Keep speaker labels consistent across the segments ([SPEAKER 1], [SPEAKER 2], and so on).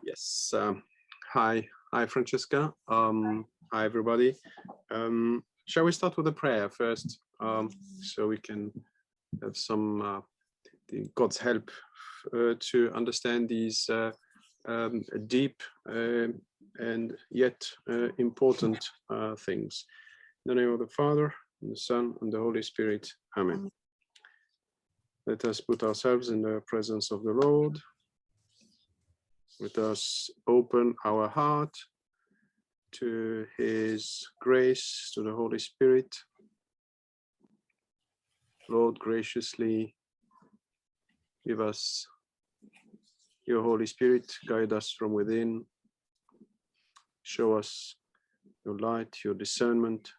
[SPEAKER 1] Yes. Hi, Francesca. Hi, everybody. Shall we start with a prayer first, so we can have some God's help to understand these deep and yet important things. In the name of the Father, and the Son, and the Holy Spirit. Amen. Let us put ourselves in the presence of the Lord. Let us open our heart to His grace, to the Holy Spirit. Lord, graciously give us your Holy Spirit, guide us from within, show us your light, your discernment,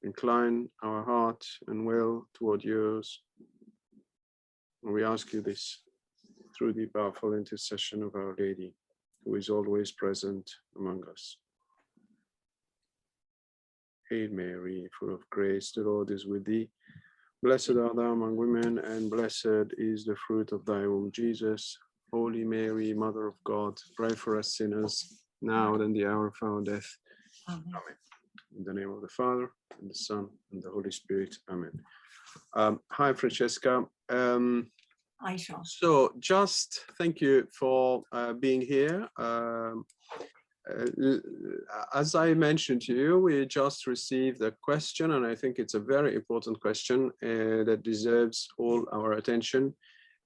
[SPEAKER 1] incline our heart and will toward yours. And we ask you this through the powerful intercession of Our Lady, who is always present among us. Hail Mary, full of grace, the Lord is with thee. Blessed art thou among women, and blessed is the fruit of thy womb, Jesus. Holy Mary, Mother of God, pray for us sinners, now and in the hour of our death. Amen. Amen. In the name of the Father, and the Son, and the Holy Spirit. Amen. Hi, Francesca.
[SPEAKER 2] Hi, Sean.
[SPEAKER 1] So just thank you for being here. As I mentioned to you, we just received a question, and I think it's a very important question that deserves all our attention.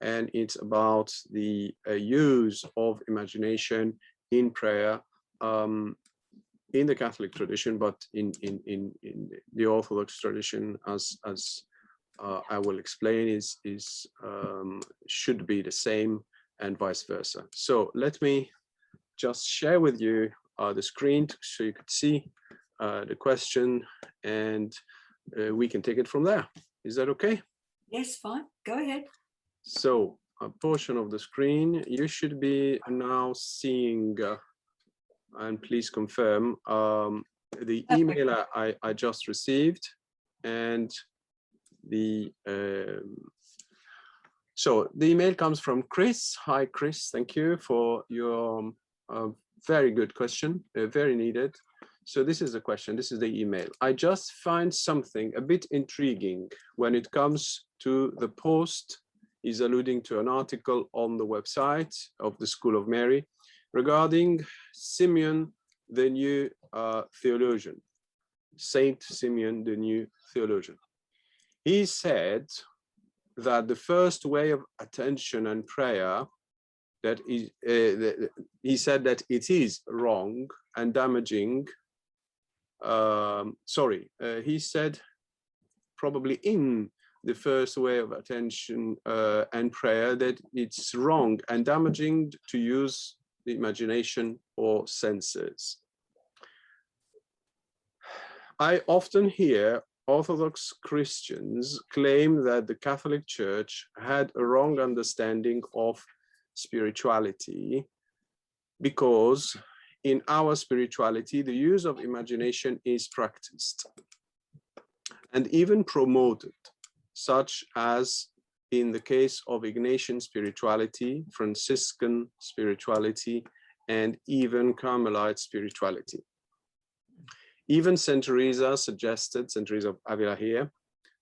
[SPEAKER 1] And it's about the use of imagination in prayer in the Catholic tradition, but in the Orthodox tradition, as I will explain, should be the same, and vice versa. So let me just share with you the screen so you could see the question, and we can take it from there. Is that okay?
[SPEAKER 2] Yes, fine. Go ahead.
[SPEAKER 1] So a portion of the screen you should be now seeing, and please confirm the email I just received, and the so the email comes from Chris. Hi, Chris. Thank you for your very good question, very needed. So this is the question, this is the email. I just find something a bit intriguing when it comes to the post. He's alluding to an article on the website of the School of Mary regarding Simeon, the new theologian, Saint Simeon, the new theologian. He said that the first way of attention and prayer, that is, he said that it is wrong and damaging. He said probably in the first way of attention and prayer that it's wrong and damaging to use the imagination or senses. I often hear Orthodox Christians claim that the Catholic Church had a wrong understanding of spirituality, because in our spirituality, the use of imagination is practiced and even promoted, such as in the case of Ignatian Spirituality, Franciscan Spirituality, and even Carmelite Spirituality. Even Saint Teresa suggested, Saint Teresa of Avila here,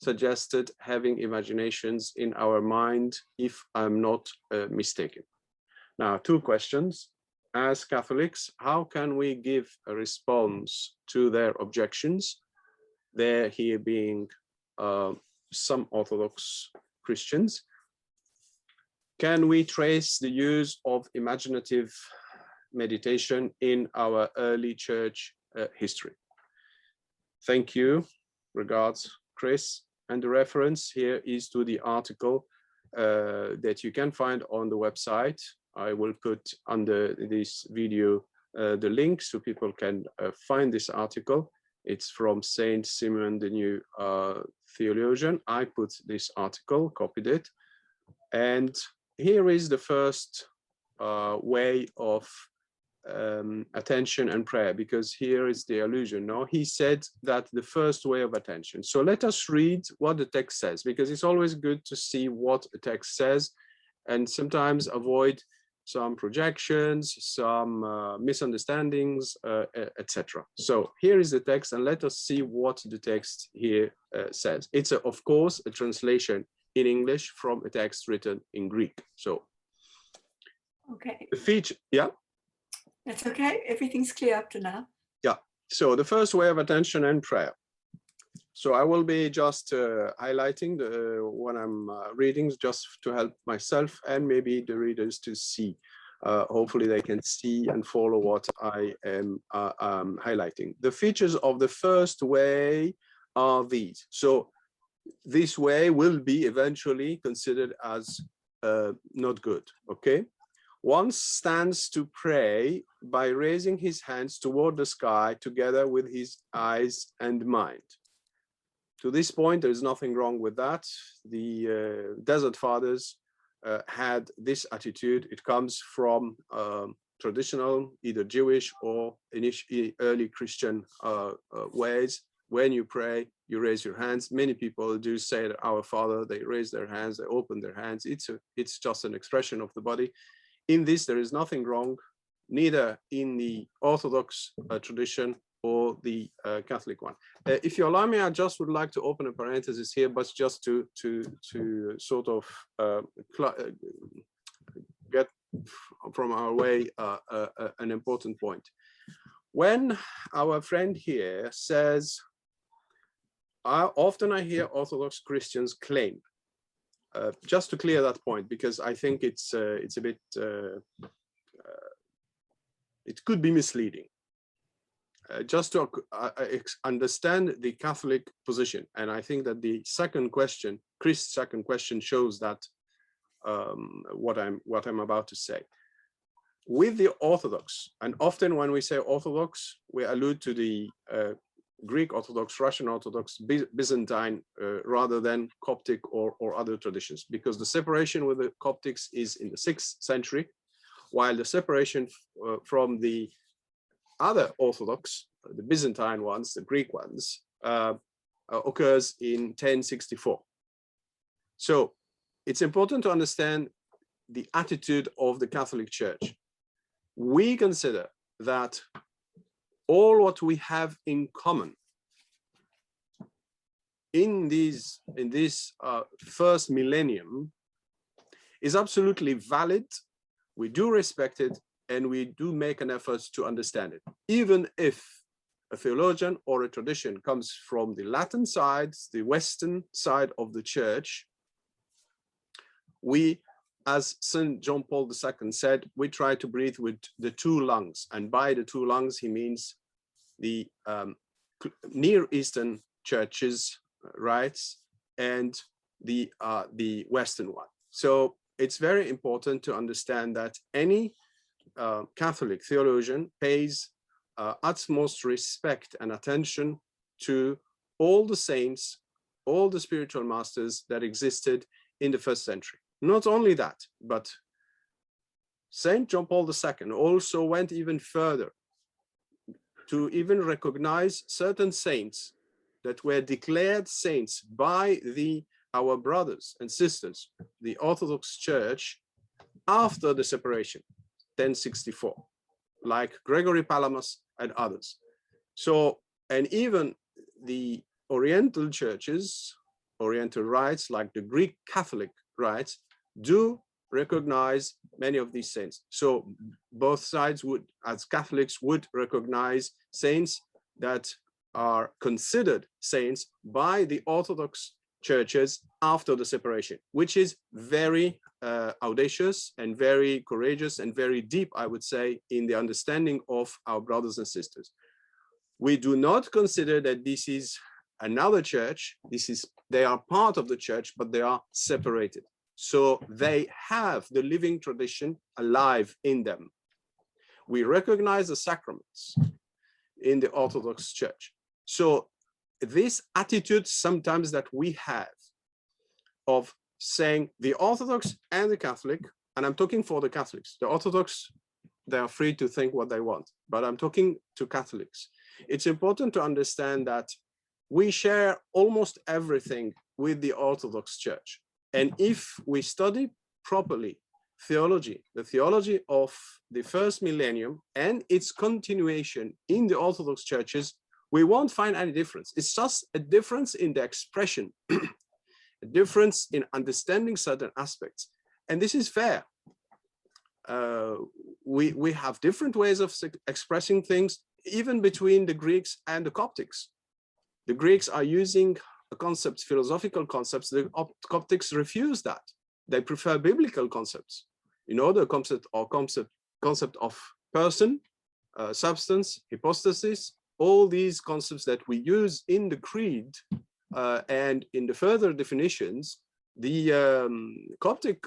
[SPEAKER 1] suggested having imaginations in our mind, if I'm not mistaken. Now, two questions. As Catholics, how can we give a response to their objections? There here being some Orthodox Christians. Can we trace the use of imaginative meditation in our early church history? Thank you. Regards, Chris. And the reference here is to the article that you can find on the website. I will put under this video the link so people can find this article. It's from Saint Simeon, the new theologian. I put this article, copied it. And here is the first way of attention and prayer, because here is the allusion. No, he said that the first way of attention. So let us read what the text says, because it's always good to see what a text says and sometimes avoid some projections, some misunderstandings, etc. So here is the text, and let us see what the text here says. It's, of course, a translation in English from a text written in Greek. So,
[SPEAKER 2] Okay.
[SPEAKER 1] the feature, yeah?
[SPEAKER 2] That's okay. Everything's clear up to now.
[SPEAKER 1] Yeah. So the first way of attention and prayer. So I will be just highlighting what I'm reading, just to help myself and maybe the readers to see. Hopefully they can see and follow what I am highlighting. The features of the first way are these. So this way will be eventually considered as not good, okay? One stands to pray by raising his hands toward the sky together with his eyes and mind. To this point, there is nothing wrong with that. The Desert Fathers had this attitude. It comes from traditional, either Jewish or early Christian ways. When you pray, you raise your hands. Many people do say that Our Father, they raise their hands, they open their hands. It's just an expression of the body. In this, there is nothing wrong, neither in the Orthodox tradition or the Catholic one. If you allow me, I just would like to open a parenthesis here, but just to sort of get from our way an important point. When our friend here says, often I hear Orthodox Christians claim, just to clear that point, because I think it's a bit, it could be misleading. Just to understand the Catholic position, and I think that the second question, Chris' second question, shows that what I'm about to say. With the Orthodox, and often when we say Orthodox, we allude to the Greek Orthodox, Russian Orthodox, Byzantine, rather than Coptic or other traditions, because the separation with the Coptics is in the 6th century, while the separation from the other Orthodox, the Byzantine ones, the Greek ones, occurs in 1064. So it's important to understand the attitude of the Catholic Church. We consider that all what we have in common in this first millennium is absolutely valid. We do respect it, and we do make an effort to understand it. Even if a theologian or a tradition comes from the Latin side, the Western side of the church, we, as St. John Paul II said, we try to breathe with the two lungs. And by the two lungs, he means the Near Eastern churches, rites, and the Western one. So it's very important to understand that any Catholic theologian pays utmost respect and attention to all the saints, all the spiritual masters that existed in the 1st century. Not only that, but St. John Paul II also went even further to even recognize certain saints that were declared saints by our brothers and sisters, the Orthodox Church, after the separation, 1064, like Gregory Palamas and others. So, and even the Oriental churches, Oriental rites, like the Greek Catholic rites, do recognize many of these saints. So both sides would, as Catholics, would recognize saints that are considered saints by the Orthodox churches after the separation, which is very audacious and very courageous and very deep, I would say, in the understanding of our brothers and sisters. We do not consider that this is another church. They are part of the church, but they are separated. So they have the living tradition alive in them. We recognize the sacraments in the Orthodox Church. So this attitude sometimes that we have of saying the Orthodox and the Catholic, and I'm talking for the Catholics, the Orthodox, they are free to think what they want, but I'm talking to Catholics. It's important to understand that we share almost everything with the Orthodox Church. And if we study properly theology, the theology of the first millennium and its continuation in the Orthodox churches, we won't find any difference. It's just a difference in the expression, a difference in understanding certain aspects. And this is fair. We have different ways of expressing things, even between the Greeks and the Coptics. The Greeks are using concepts, philosophical concepts. The Coptics refuse that. They prefer biblical concepts. You know, the concept of person, substance, hypostasis, all these concepts that we use in the creed and in the further definitions. The Coptic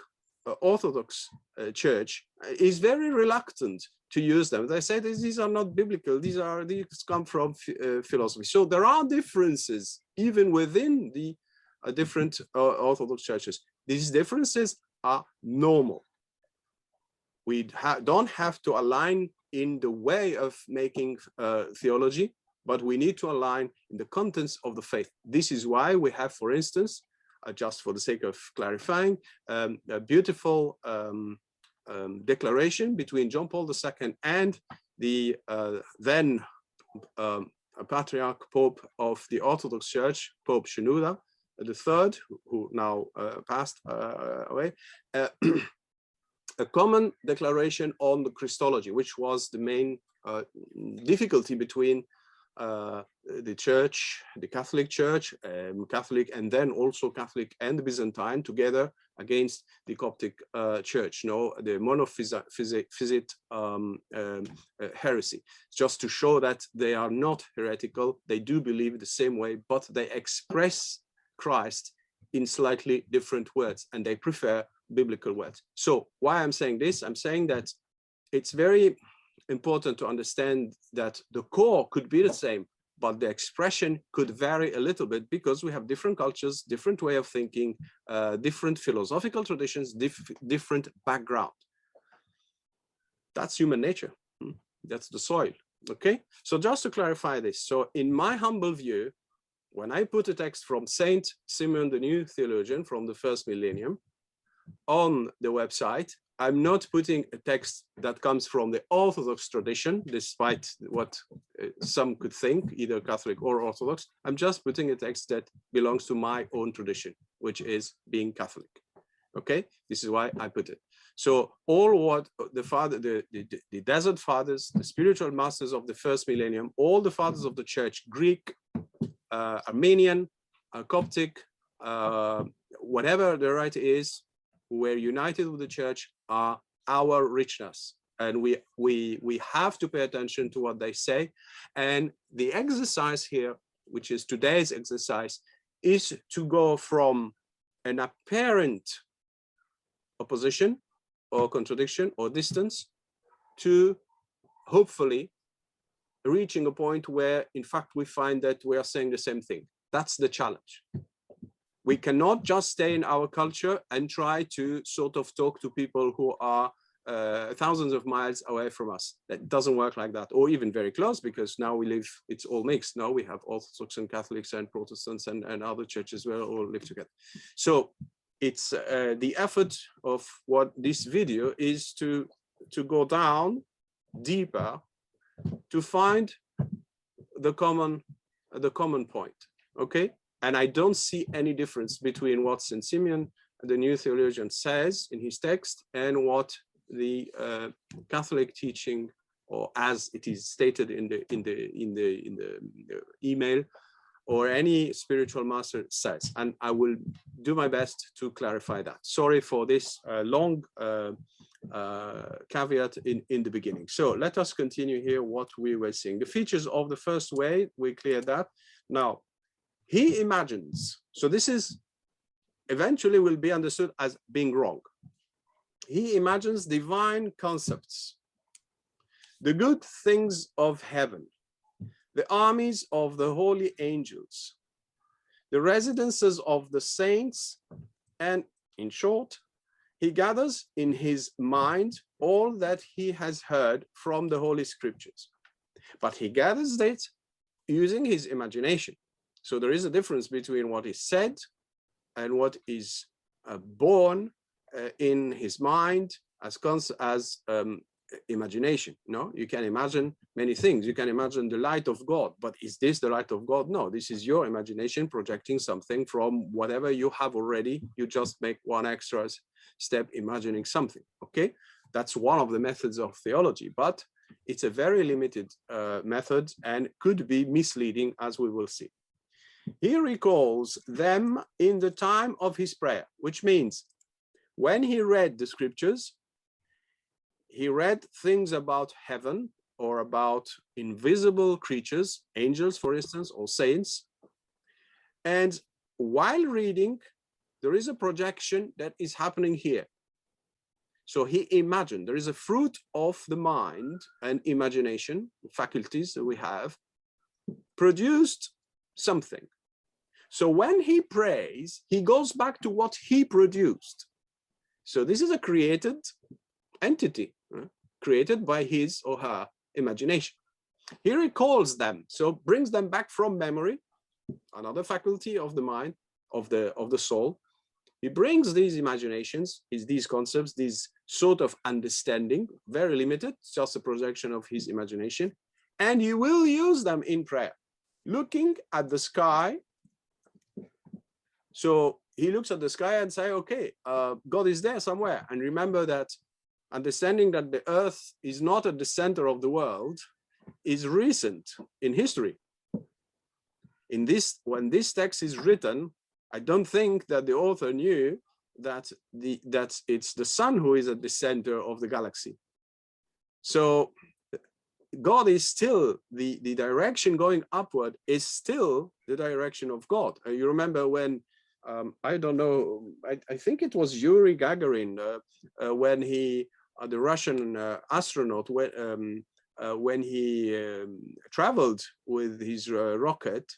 [SPEAKER 1] Orthodox Church is very reluctant to use them. They say these are not biblical. These come from philosophy. So there are differences even within the different Orthodox churches. These differences are normal. We don't have to align in the way of making theology, but we need to align in the contents of the faith. This is why we have, for instance, just for the sake of clarifying, a beautiful declaration between John Paul II and the then Patriarch Pope of the Orthodox Church, Pope Shenouda III, who now passed away, a common declaration on the Christology, which was the main difficulty between the church, the Catholic Church, Catholic, and then also Catholic and the Byzantine together against the Coptic Church, the monophysite heresy, just to show that they are not heretical. They do believe the same way, but they express Christ in slightly different words, and they prefer biblical words. So why I'm saying this? I'm saying that it's very important to understand that the core could be the same, but the expression could vary a little bit because we have different cultures, different way of thinking, different philosophical traditions, different background. That's human nature. That's the soil. Okay, so just to clarify this, so in my humble view, when I put a text from Saint Simeon the New Theologian from the first millennium on the website, I'm not putting a text that comes from the Orthodox tradition, despite what some could think, either Catholic or Orthodox. I'm just putting a text that belongs to my own tradition, which is being Catholic. Okay, this is why I put it. So all what the Desert Fathers, the spiritual masters of the first millennium, all the fathers of the church, Greek, Armenian, Coptic, whatever the right is, who were united with the church, are our richness, and we have to pay attention to what they say. And the exercise here, which is today's exercise, is to go from an apparent opposition or contradiction or distance to hopefully reaching a point where in fact we find that we are saying the same thing. That's the challenge. We cannot just stay in our culture and try to sort of talk to people who are thousands of miles away from us. That doesn't work like that, or even very close, because now we live, it's all mixed. Now we have Orthodox and Catholics and Protestants and other churches where all live together. So it's the effort of what this video is to go down deeper to find the common point, okay? And I don't see any difference between what St. Simeon, the New Theologian, says in his text and what the Catholic teaching, or as it is stated in the email, or any spiritual master says. And I will do my best to clarify that. Sorry for this long caveat in the beginning. So let us continue here what we were seeing. The features of the first way, we cleared that. Now, he imagines, so this is eventually will be understood as being wrong. He imagines divine concepts, the good things of heaven, the armies of the holy angels, the residences of the saints, and in short, he gathers in his mind all that he has heard from the Holy Scriptures. But he gathers it using his imagination. So there is a difference between what is said and what is born in his mind as imagination. No, you can imagine many things. You can imagine the light of God, but is this the light of God? No, this is your imagination projecting something from whatever you have already. You just make one extra step, imagining something. Okay, that's one of the methods of theology, but it's a very limited method and could be misleading, as we will see. He recalls them in the time of his prayer, which means when he read the scriptures, he read things about heaven or about invisible creatures, angels, for instance, or saints. And while reading, there is a projection that is happening here. So he imagined, there is a fruit of the mind and imagination, faculties that we have, produced something. So when he prays, he goes back to what he produced. So this is a created entity, created by his or her imagination. He recalls them, so brings them back from memory, another faculty of the mind, of the soul. He brings these imaginations, these concepts, these sort of understanding, very limited, just a projection of his imagination, and he will use them in prayer, looking at the sky. So he looks at the sky and say, okay, God is there somewhere. And remember that understanding that the earth is not at the center of the world is recent in history. When this text is written, I don't think that the author knew that it's the sun who is at the center of the galaxy. So God is still, the direction going upward is still the direction of God. You remember when, I don't know, I think it was Yuri Gagarin, when he, the Russian astronaut, when he traveled with his rocket,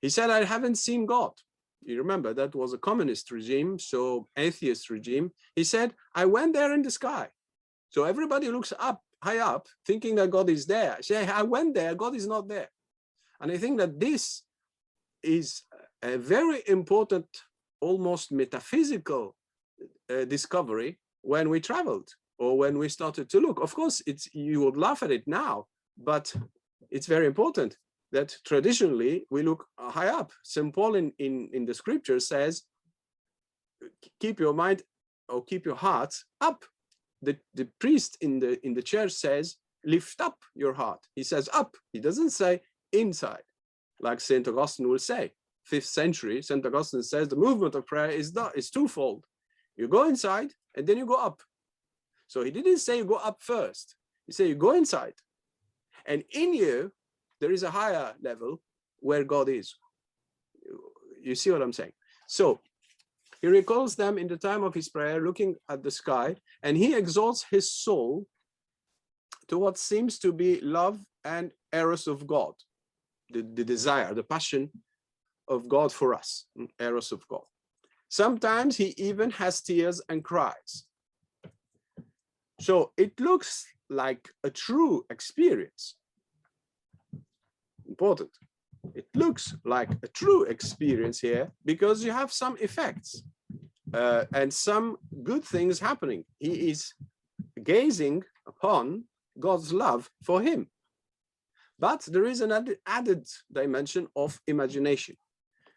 [SPEAKER 1] he said, I haven't seen God. You remember that was a communist regime, so atheist regime. He said, I went there in the sky. So everybody looks up, high up, thinking that God is there. Say, I went there, God is not there. And I think that this is a very important, almost metaphysical discovery when we traveled or when we started to look. Of course, you would laugh at it now, but it's very important that traditionally we look high up. St. Paul in the scripture says, keep your mind or keep your heart up. The priest in the church says, lift up your heart. He says up. He doesn't say inside, like St. Augustine will say. 5th century, St. Augustine says the movement of prayer is twofold. You go inside and then you go up. So he didn't say you go up first. He said you go inside. And in you, there is a higher level where God is. You see what I'm saying? So he recalls them in the time of his prayer, looking at the sky, and he exalts his soul to what seems to be love and eros of God, the desire, the passion of God for us, eros of God. Sometimes he even has tears and cries. So it looks like a true experience. Important. It looks like a true experience here because you have some effects and some good things happening. He is gazing upon God's love for him. But there is an added dimension of imagination.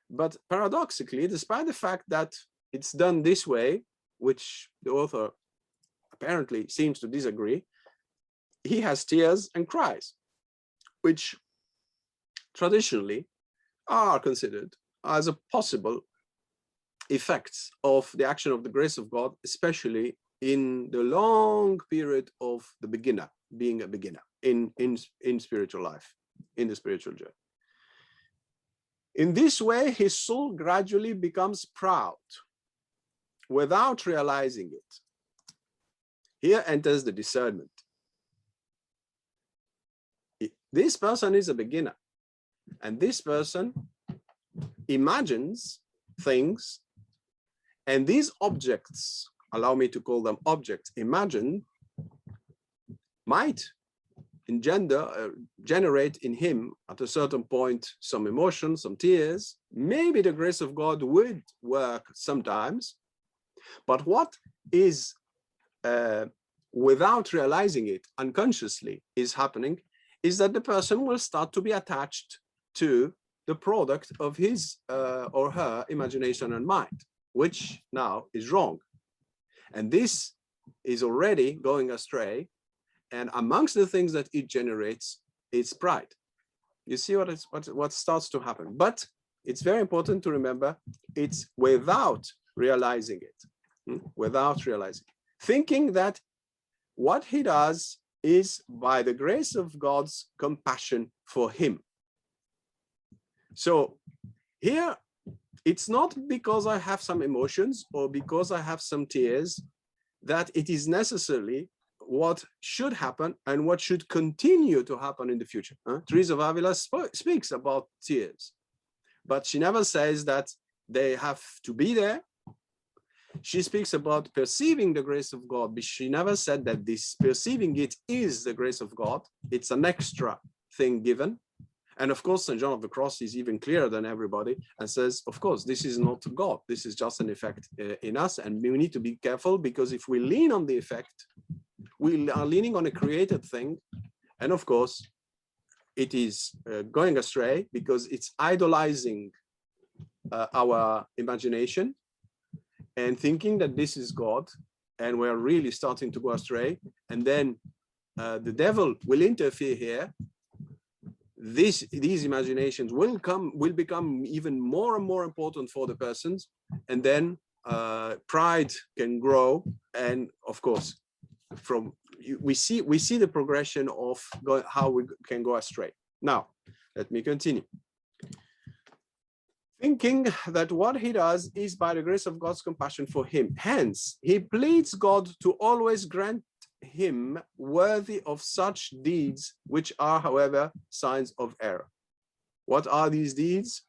[SPEAKER 1] But paradoxically, despite the fact that it's done this way, which the author apparently seems to disagree, he has tears and cries, which traditionally are considered as a possible effects of the action of the grace of God, especially in the long period of the beginner, being a beginner in spiritual life, in the spiritual journey. In this way, his soul gradually becomes proud without realizing it. Here enters the discernment. This person is a beginner, and this person imagines things, and these objects, allow me to call them objects, imagined, might generate in him at a certain point some emotion, some tears. Maybe the grace of God would work sometimes, but what is without realizing it, unconsciously is happening, is that the person will start to be attached to the product of his or her imagination and mind, which now is wrong. And this is already going astray. And amongst the things that it generates, it's pride. You see what starts to happen. But it's very important to remember it's without realizing it, without realizing, thinking that what he does is by the grace of God's compassion for him. So here, it's not because I have some emotions or because I have some tears that it is necessarily what should happen and what should continue to happen in the future. Teresa of Avila speaks about tears, but she never says that they have to be there. She speaks about perceiving the grace of God, but she never said that this perceiving it is the grace of God. It's an extra thing given. And of course, St. John of the Cross is even clearer than everybody and says, of course, this is not God. This is just an effect in us. And we need to be careful, because if we lean on the effect, we are leaning on a created thing. And of course, it is going astray because it's idolizing our imagination and thinking that this is God. And we're really starting to go astray. And then the devil will interfere here. These imaginations will become even more and more important for the persons, and then pride can grow. And of course, we see the progression of how we can go astray. Now, let me continue. Thinking that what he does is by the grace of God's compassion for him. Hence, he pleads God to always grant him worthy of such deeds, which are, however, signs of error. What are these deeds?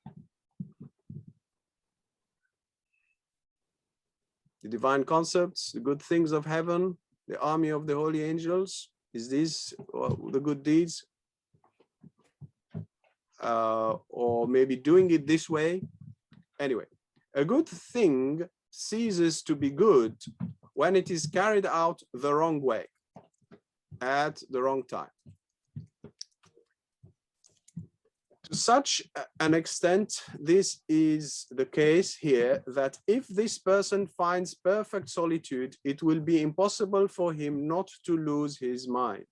[SPEAKER 1] The divine concepts, the good things of heaven, the army of the holy angels. Is this the good deeds? Or maybe doing it this way? Anyway, a good thing ceases to be good when it is carried out the wrong way, at the wrong time. To such an extent, this is the case here, that if this person finds perfect solitude, it will be impossible for him not to lose his mind.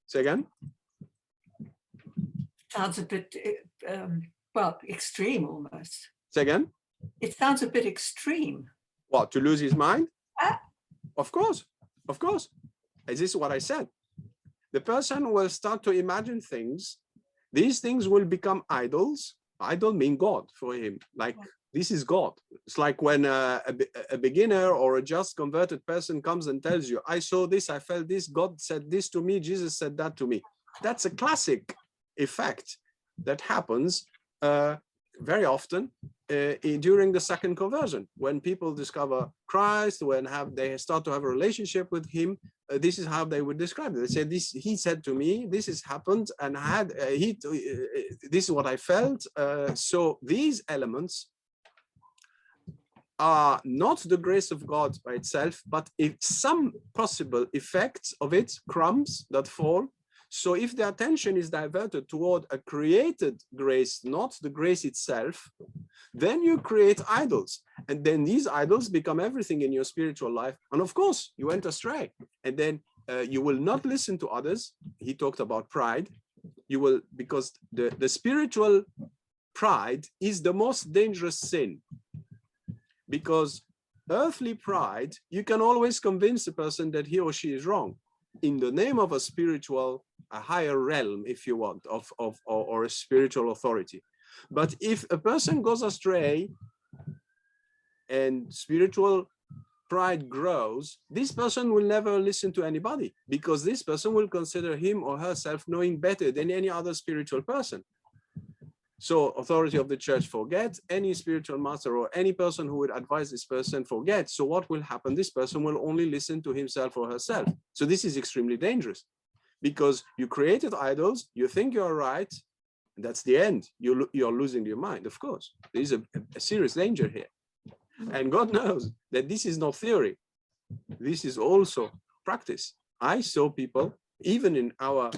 [SPEAKER 1] Say again?
[SPEAKER 2] Sounds a bit, well, extreme almost.
[SPEAKER 1] Say again?
[SPEAKER 2] It sounds a bit extreme.
[SPEAKER 1] What, to lose his mind? Of course, of course. This is what I said. The person will start to imagine things. These things will become idols. Idol mean God for him. Like, this is God. It's like when a beginner or a just converted person comes and tells you, I saw this, I felt this, God said this to me, Jesus said that to me. That's a classic effect that happens very often during the second conversion, when people discover Christ, when they start to have a relationship with him. This is how they would describe it. They say, "This he said to me, this has happened, and this is what I felt." So these elements are not the grace of God by itself, but if some possible effects of it, crumbs that fall. So if the attention is diverted toward a created grace, not the grace itself, then you create idols. And then these idols become everything in your spiritual life. And of course, you went astray. And then you will not listen to others. He talked about pride. You will, because the spiritual pride is the most dangerous sin. Because earthly pride, you can always convince a person that he or she is wrong in the name of a spiritual, a higher realm, if you want, or a spiritual authority. But if a person goes astray and spiritual pride grows, this person will never listen to anybody, because this person will consider him or herself knowing better than any other spiritual person. So authority of the church, forget. Any spiritual master or any person who would advise this person, forget. So what will happen? This person will only listen to himself or herself. So this is extremely dangerous, because you created idols, you think you're right, and that's the end. You're losing your mind, of course. There is a serious danger here. And God knows that this is not theory. this is also practice. I saw people, even in our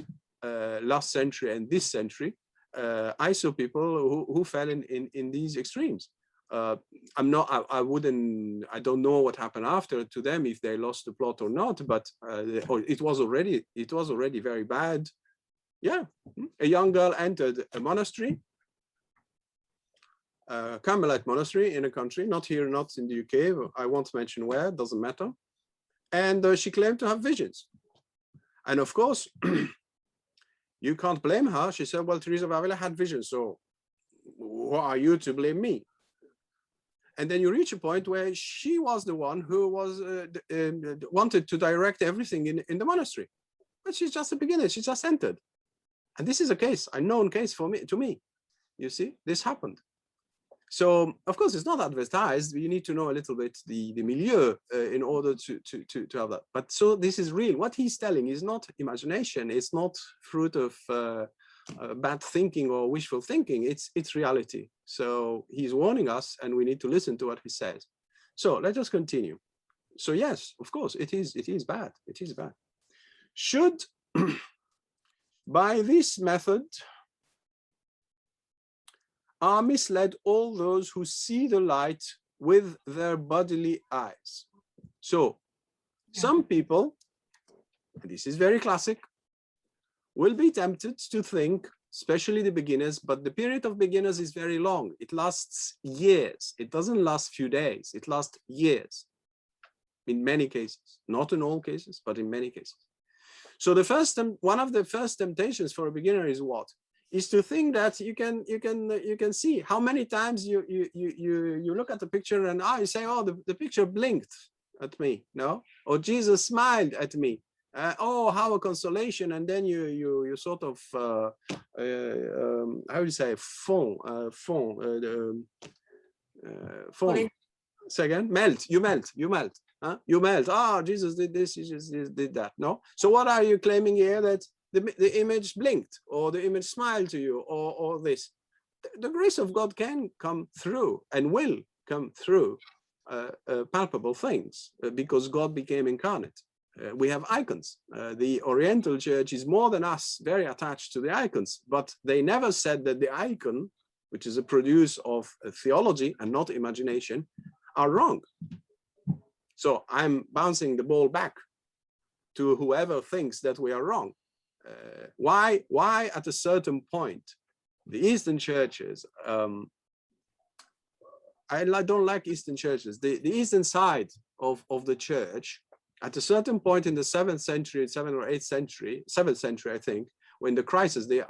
[SPEAKER 1] last century and this century, I saw people who fell in these extremes. I don't know what happened after to them, if they lost the plot or not, but it was already very bad. Yeah, a young girl entered a monastery, Carmelite monastery in a country, not here, not in the UK. I won't mention where, doesn't matter. And she claimed to have visions. And of course, you can't blame her. She said, well, Teresa of Avila had visions, so who are you to blame me? And then you reach a point where she was the one who was wanted to direct everything in the monastery. But she's just a beginner, she just entered. And this is a case, a known case to me. You see, this happened. So, of course, it's not advertised. You need to know a little bit the milieu in order to have that. But so this is real. What he's telling is not imagination. It's not fruit of bad thinking or wishful thinking. It's reality. So he's warning us, and we need to listen to what he says. So let us continue. So yes, of course, it is bad. It is bad. Should by this method are misled all those who see the light with their bodily eyes. So some people, and this is very classic, will be tempted to think, especially the beginners, but the period of beginners is very long. It lasts years. It doesn't last few days. It lasts years in many cases, not in all cases, but in many cases. So one of the first temptations for a beginner is what? Is to think that you can see how many times you look at the picture and you say, oh, the picture blinked at me, no? Or Jesus smiled at me. Oh, how a consolation! And then you sort of how do you say fond. Say again, melt. You melt. Huh? You melt. Ah, Jesus did this. Jesus did that. No. So what are you claiming here? That the image blinked, or the image smiled to you, or this. The grace of God can come through and will come through palpable things because God became incarnate. We have icons. The Oriental Church is more than us, very attached to the icons, but they never said that the icon, which is a produce of theology and not imagination, are wrong. So I'm bouncing the ball back to whoever thinks that we are wrong. Why at a certain point, the Eastern churches, I don't like Eastern churches, the Eastern side of the church, at a certain point in the 7th century, 7th or 8th century, 7th century, I think, when the crisis, the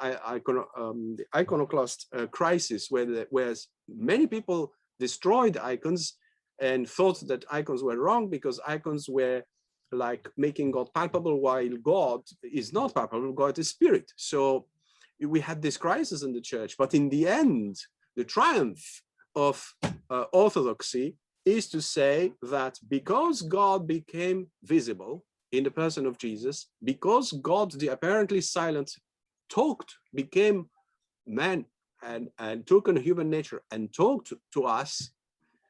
[SPEAKER 1] iconoclast crisis, where many people destroyed icons and thought that icons were wrong because icons were like making God palpable, while God is not palpable, God is spirit. So we had this crisis in the church, but in the end, the triumph of orthodoxy is to say that because God became visible in the person of Jesus, because God, the apparently silent, became man and took on human nature and talked to us,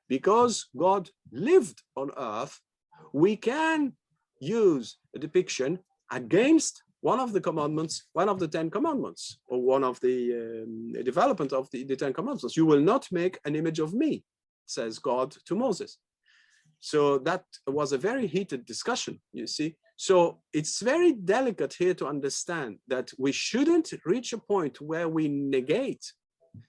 [SPEAKER 1] because God lived on earth, we can use a depiction against one of the commandments, one of the 10 commandments, or one of the development of the 10 commandments. You will not make an image of me, says God to Moses. So that was a very heated discussion, you see. So it's very delicate here to understand that we shouldn't reach a point where we negate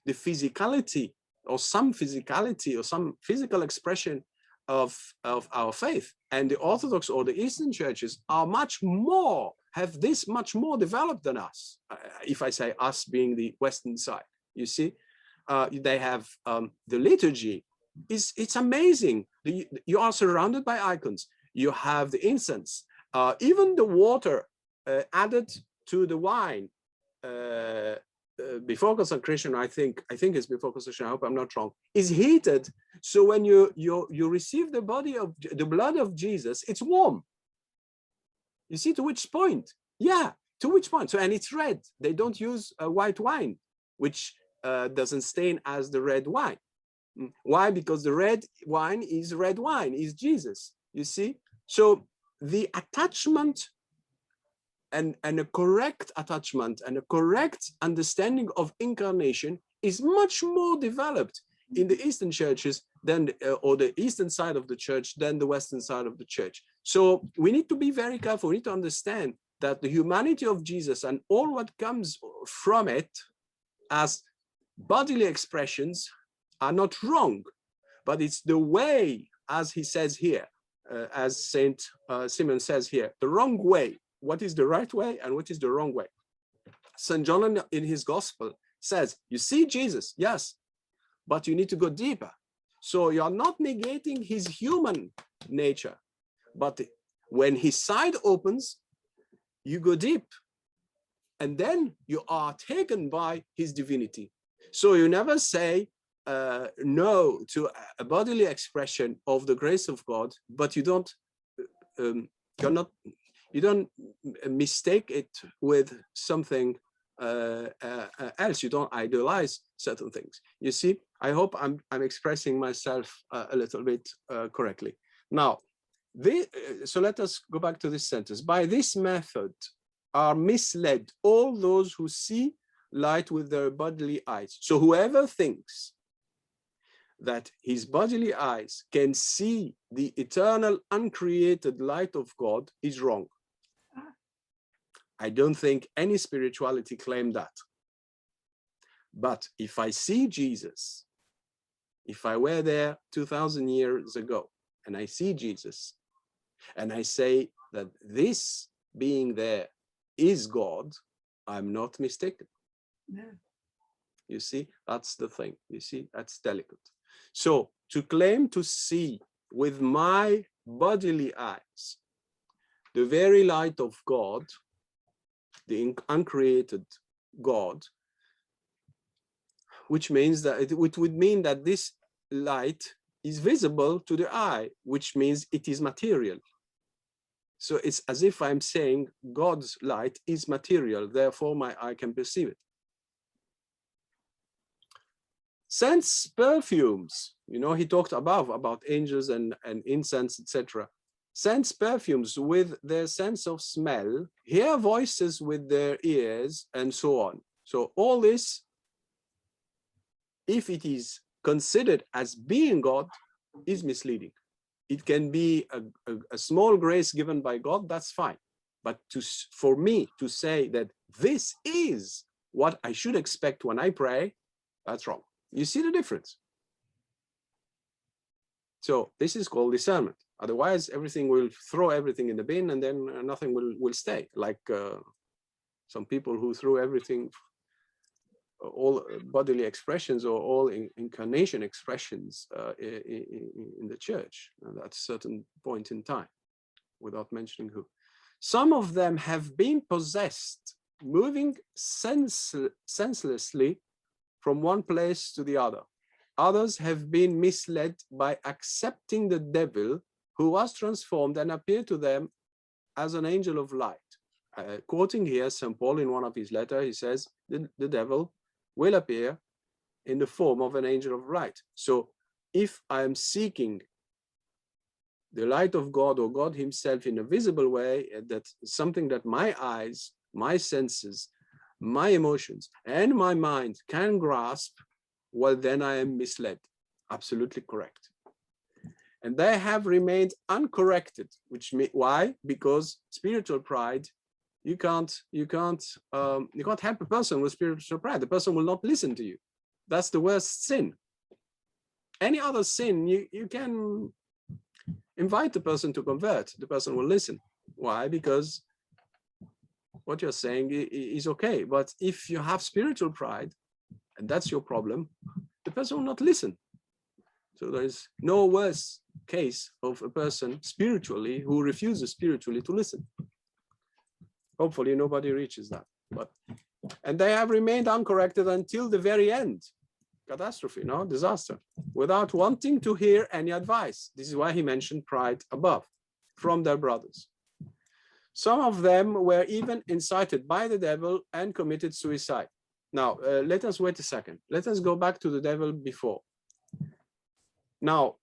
[SPEAKER 1] the physicality or some physicality or some physical expression of our faith. And the Orthodox or the Eastern churches are have this much more developed than us. If I say us being the Western side, you see, they have the liturgy. It's amazing. You are surrounded by icons. You have the incense, even the water added to the wine before consecration. I think it's before consecration. I hope I'm not wrong. Is heated, so when you receive the blood of Jesus, it's warm. You see to which point? Yeah, to which point? So, and it's red. They don't use white wine, which doesn't stain as the red wine. Why? Because the red wine is Jesus. You see, So the attachment and a correct attachment and a correct understanding of incarnation is much more developed in the Eastern churches than, or the Eastern side of the church than the Western side of the church. So we need to be very careful. We need to understand that the humanity of Jesus and all what comes from it as bodily expressions are not wrong, but it's the way, as he says here, as Saint Simon says here, the wrong way. What is the right way and what is the wrong way? St. John in his gospel says, you see Jesus, yes, but you need to go deeper. So you're not negating his human nature, but when his side opens, you go deep, and then you are taken by his divinity. So you never say no to a bodily expression of the grace of God, but you don't you don't mistake it with something else. You don't idolize certain things. You see, I hope I'm expressing myself a little bit correctly. Now, so let us go back to this sentence. By this method are misled all those who see light with their bodily eyes. So whoever thinks that his bodily eyes can see the eternal uncreated light of God is wrong. I don't think any spirituality claimed that. But if I see Jesus, if I were there 2000 years ago and I see Jesus and I say that this being there is God, I'm not mistaken.
[SPEAKER 2] Yeah.
[SPEAKER 1] You see, that's the thing. You see, that's delicate. So to claim to see with my bodily eyes the very light of God, the uncreated God, which means that it would mean that this light is visible to the eye, which means it is material. So it's as if I'm saying God's light is material, therefore my eye can perceive it. Sense perfumes, you know, he talked above about angels and incense, etc. Sense perfumes with their sense of smell, hear voices with their ears, and so on. So all this, if it is considered as being God, is misleading. It can be a small grace given by God, that's fine. But for me to say that this is what I should expect when I pray, that's wrong. You see the difference? So this is called discernment. Otherwise, everything will throw everything in the bin and then nothing will stay. Like some people who threw everything, all bodily expressions or all incarnation expressions in the church at a certain point in time, without mentioning who. Some of them have been possessed, moving senselessly from one place to the other. Others have been misled by accepting the devil, who was transformed and appeared to them as an angel of light. Quoting here St. Paul in one of his letters, he says, the devil will appear in the form of an angel of light. So if I am seeking the light of God or God himself in a visible way, that's something that my eyes, my senses, my emotions, and my mind can grasp, well, then I am misled. Absolutely correct. And they have remained uncorrected, which why? Because spiritual pride, you can't help a person with spiritual pride. The person will not listen to you. That's the worst sin. Any other sin, you can invite the person to convert. The person will listen. Why? Because what you're saying is okay. But if you have spiritual pride, and that's your problem, the person will not listen. So there is no worse case of a person spiritually who refuses spiritually to listen. Hopefully nobody reaches that. And they have remained uncorrected until the very end. Catastrophe, no? Disaster. Without wanting to hear any advice. This is why he mentioned pride above, from their brothers. Some of them were even incited by the devil and committed suicide. Now, let us wait a second. Let us go back to the devil before. Now,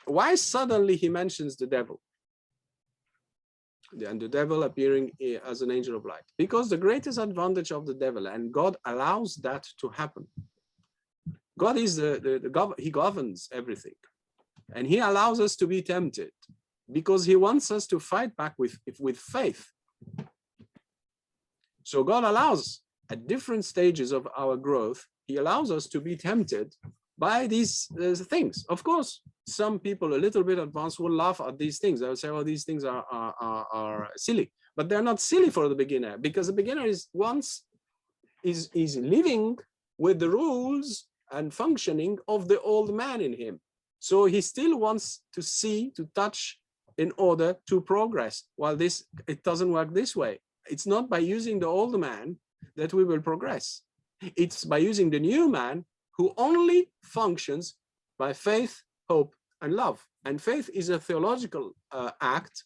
[SPEAKER 1] why suddenly he mentions the devil? and the devil appearing as an angel of light. Because the greatest advantage of the devil, and God allows that to happen. God is he governs everything, and he allows us to be tempted because he wants us to fight back with faith. So God allows at different stages of our growth, he allows us to be tempted by these things. Of course, some people a little bit advanced will laugh at these things. They'll say, "Oh, these things are silly," but they're not silly for the beginner, because the beginner is living with the rules and functioning of the old man in him. So he still wants to see, to touch, in order to progress. While it doesn't work this way. It's not by using the old man that we will progress. It's by using the new man, who only functions by faith, hope, and love. And faith is a theological act,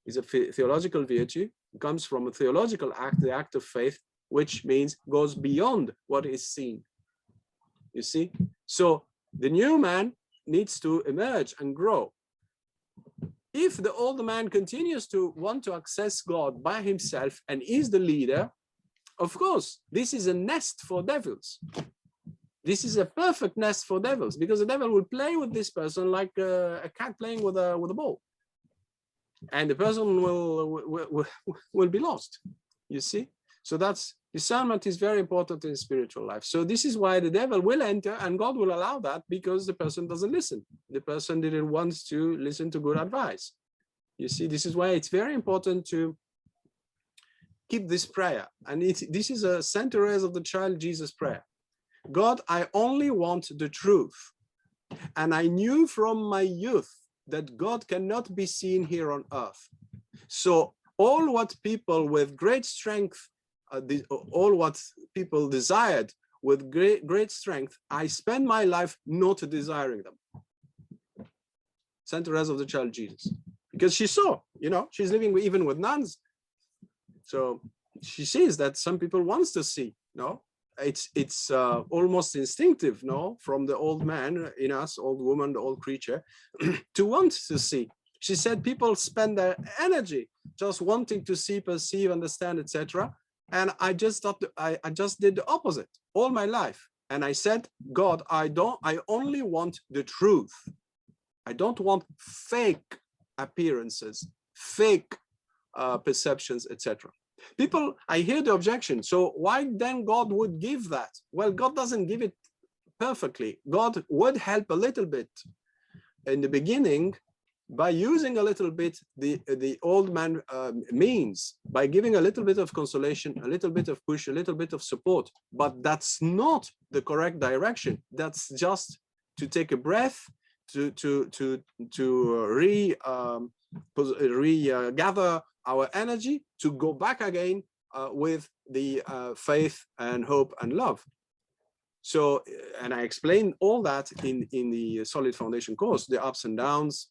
[SPEAKER 1] is a theological virtue. It comes from a theological act, the act of faith, which means goes beyond what is seen. You see? So the new man needs to emerge and grow. If the old man continues to want to access God by himself and is the leader, of course, this is a nest for devils. This is a perfect nest for devils, because the devil will play with this person like a cat playing with a ball, and the person will be lost. You see, so that's discernment is very important in spiritual life. So this is why the devil will enter, and God will allow that, because the person doesn't listen. The person didn't want to listen to good advice. You see, this is why it's very important to keep this prayer, and this is a Saint Therese of the Child Jesus prayer. God, I only want the truth. And I knew from my youth that God cannot be seen here on earth. So all what people with great strength, all what people desired with great strength, I spend my life not desiring them. Saint Therese of the Child Jesus. Because she saw, she's living even with nuns. So she sees that some people wants to see, it's almost instinctive, from the old man in us, old woman, the old creature, to want to see. She said people spend their energy just wanting to see, perceive, understand, etc. And I just thought I just did the opposite all my life. And I said, God, I only want the truth. I don't want fake appearances, fake perceptions, etc. People, I hear the objection. So why then God would give that? Well, God doesn't give it perfectly. God would help a little bit in the beginning by using a little bit the old man means, by giving a little bit of consolation, a little bit of push, a little bit of support. But that's not the correct direction. That's just to take a breath, to regather our energy, to go back again with the faith and hope and love. So, and I explain all that in the Solid Foundation course, the ups and downs,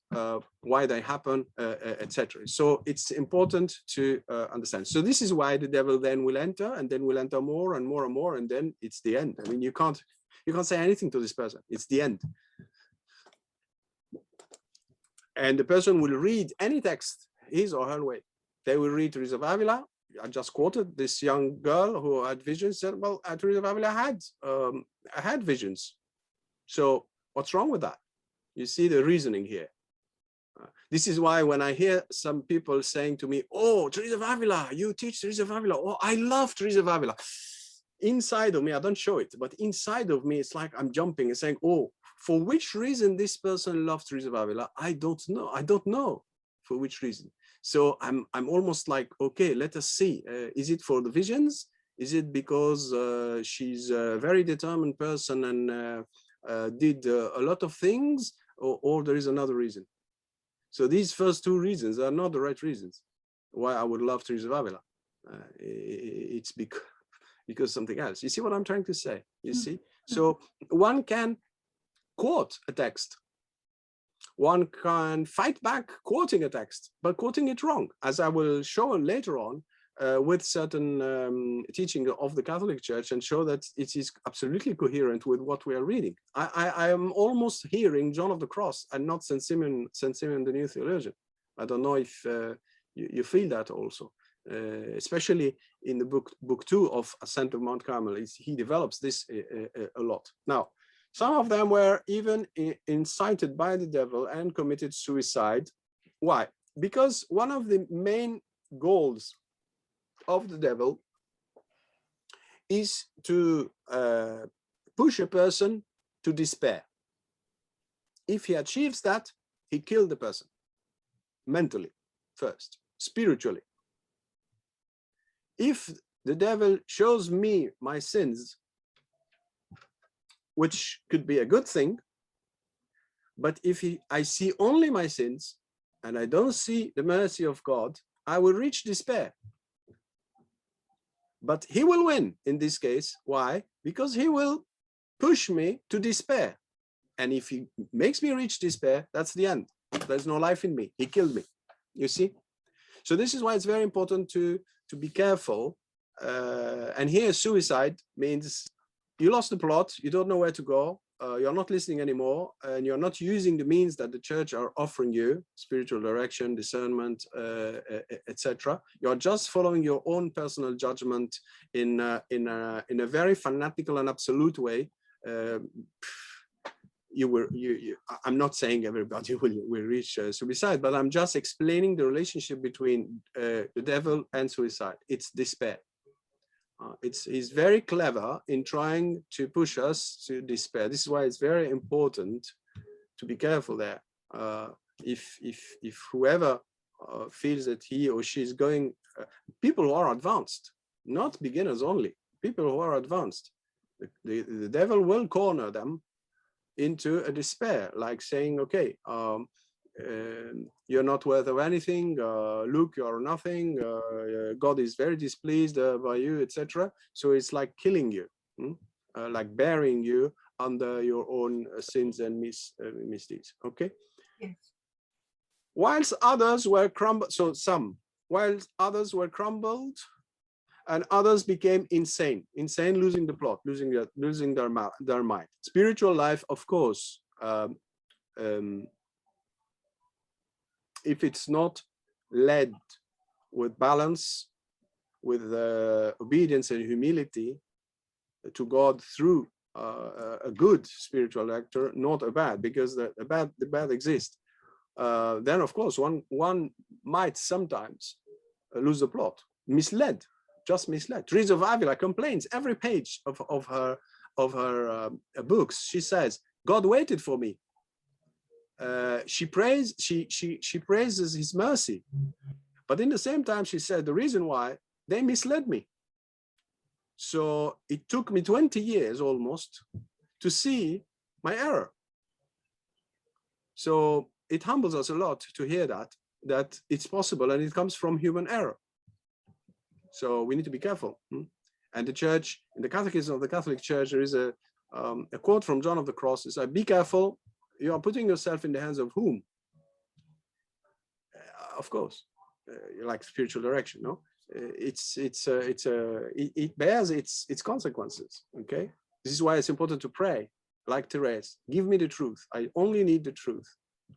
[SPEAKER 1] why they happen, etc. So it's important to understand. So this is why the devil then will enter, and then will enter more and more and more, and then it's the end. I mean, you can't say anything to this person. It's the end. And the person will read any text his or her way. They will read Teresa of Avila. I just quoted this young girl who had visions, said, well, Teresa of Avila had visions. So what's wrong with that? You see the reasoning here. This is why when I hear some people saying to me, oh, Teresa of Avila, you teach Teresa of Avila. Oh, I love Teresa of Avila. Inside of me, I don't show it, but inside of me, it's like I'm jumping and saying, oh, for which reason this person loves Teresa of Avila? I don't know. I don't know for which reason. So I'm almost like, okay, let us see. Is it for the visions? Is it because she's a very determined person and did a lot of things, or there is another reason? So these first two reasons are not the right reasons why I would love Teresa of Avila. It's because something else. You see what I'm trying to say? You see? So one can quote a text. One can fight back quoting a text, but quoting it wrong, as I will show later on with certain teaching of the Catholic Church, and show that it is absolutely coherent with what we are reading. I am almost hearing John of the Cross and not Saint Simeon the New Theologian. I don't know if You feel that also, especially in the book 2 of Ascent of Mount Carmel. He develops this a lot. Now, some of them were even incited by the devil and committed suicide. Why? Because one of the main goals of the devil is to push a person to despair. If he achieves that, he killed the person mentally first, spiritually. If the devil shows me my sins, which could be a good thing, but if I see only my sins and I don't see the mercy of God, I will reach despair. But he will win in this case. Why? Because he will push me to despair. And if he makes me reach despair, that's the end. There's no life in me. He killed me. You see? So this is why it's very important to be careful. And here suicide means you lost the plot, you don't know where to go, you're not listening anymore, and you're not using the means that the church are offering you, spiritual direction, discernment, etc. You're just following your own personal judgment in a very fanatical and absolute way. I'm not saying everybody will reach suicide, but I'm just explaining the relationship between the devil and suicide. It's despair. He's very clever in trying to push us to despair. This is why it's very important to be careful there. If whoever feels that he or she is going, people who are advanced, not beginners only, people who are advanced, the devil will corner them into a despair, like saying, okay, you're not worth of anything, look, you're nothing, God is very displeased by you, etc. So it's like killing you, like burying you under your own sins and misdeeds. Okay.
[SPEAKER 2] Yes.
[SPEAKER 1] Whilst others were crumbled, whilst others were crumbled, and others became insane, losing the plot, losing their mind. Spiritual life, of course, if it's not led with balance, with obedience and humility to God through a good spiritual actor, not a bad, because the bad exists, then of course one might sometimes lose the plot, just misled. Teresa of Avila complains every page of her books. She says, God waited for me. She praises his mercy, but in the same time she said the reason why they misled me. So it took me 20 years almost to see my error. So it humbles us a lot to hear that it's possible, and it comes from human error. So we need to be careful. And the church, in the Catechism of the Catholic Church, there is a quote from John of the Cross. It's like, be careful, you are putting yourself in the hands of whom? Of course, like spiritual direction, no? It bears its consequences, okay? This is why it's important to pray, like Therese, give me the truth. I only need the truth.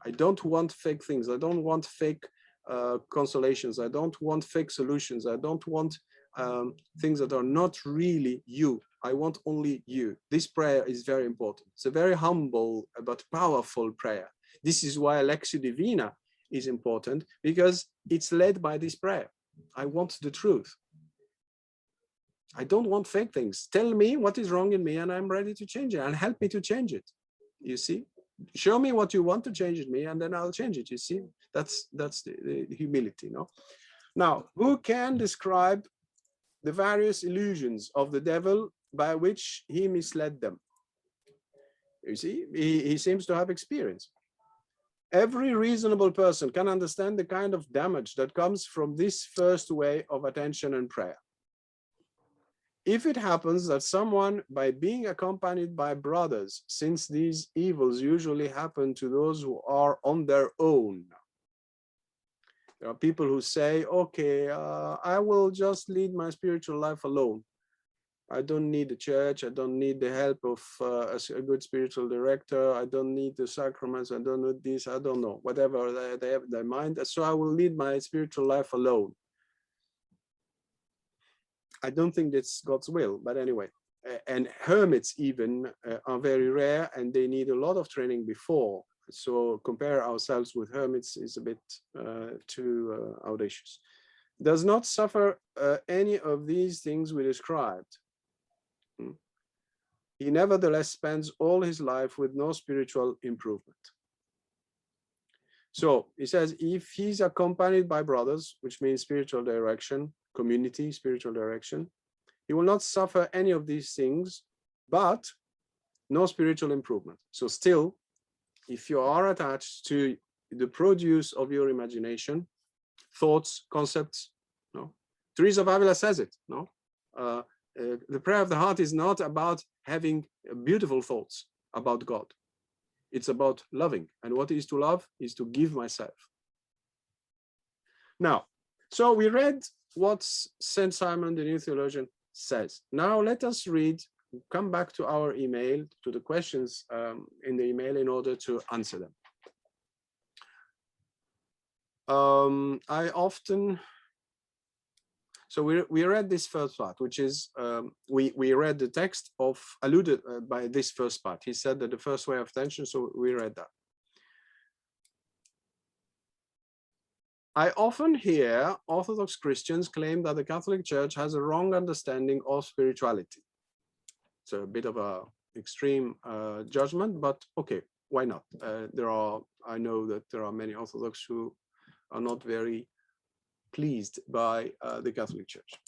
[SPEAKER 1] I don't want fake things. I don't want fake consolations. I don't want fake solutions. I don't want things that are not really you. I want only you. This prayer is very important. It's a very humble but powerful prayer. This is why Lectio Divina is important, because it's led by this prayer. I want the truth. I don't want fake things. Tell me what is wrong in me and I'm ready to change it, and help me to change it. You see? Show me what you want to change in me and then I'll change it. You see? That's the humility, no? Now, who can describe the various illusions of the devil by which he misled them? You see, he seems to have experience. Every reasonable person can understand the kind of damage that comes from this first way of attention and prayer. If it happens that someone, by being accompanied by brothers, since these evils usually happen to those who are on their own, there are people who say, okay, I will just lead my spiritual life alone. I don't need the church. I don't need the help of a good spiritual director. I don't need the sacraments. I don't need this. I don't know, whatever they have in their mind. So I will lead my spiritual life alone. I don't think that's God's will, but anyway. And hermits even are very rare, and they need a lot of training before. So compare ourselves with hermits is a bit too audacious. Does not suffer any of these things we described. He nevertheless spends all his life with no spiritual improvement. So he says, if he's accompanied by brothers, which means spiritual direction, community, spiritual direction, he will not suffer any of these things, but no spiritual improvement. So still, if you are attached to the produce of your imagination, thoughts, concepts, no. Teresa of Avila says it, no. The prayer of the heart is not about having beautiful thoughts about God. It's about loving. And what is to love is to give myself. Now, so we read what Saint Simon, the new theologian, says. Now let us read, come back to our email, to the questions in the email in order to answer them. I often, so we read this first part, which is, we read the text of, alluded by this first part. He said that the first way of attention, so we read that. I often hear Orthodox Christians claim that the Catholic Church has a wrong understanding of spirituality. It's a bit of a extreme judgment, but okay, why not? I know that there are many Orthodox who are not very pleased by the Catholic Church.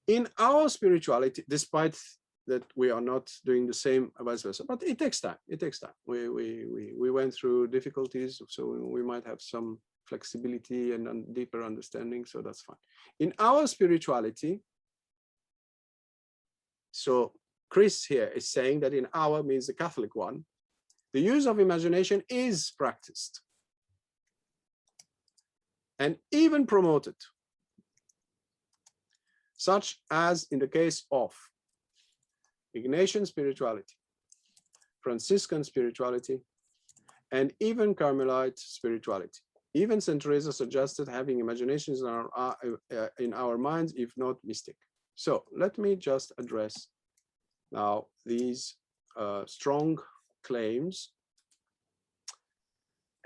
[SPEAKER 1] In our spirituality, despite that we are not doing the same, vice versa, but it takes time. It takes time. We went through difficulties, so we might have some flexibility and deeper understanding, so that's fine. In our spirituality, so Chris here is saying that in our means the Catholic one, the use of imagination is practiced and even promoted, such as in the case of Ignatian spirituality, Franciscan spirituality, and even Carmelite spirituality. Even St. Teresa suggested having imaginations in our minds, if not mystic. So let me just address now these strong claims.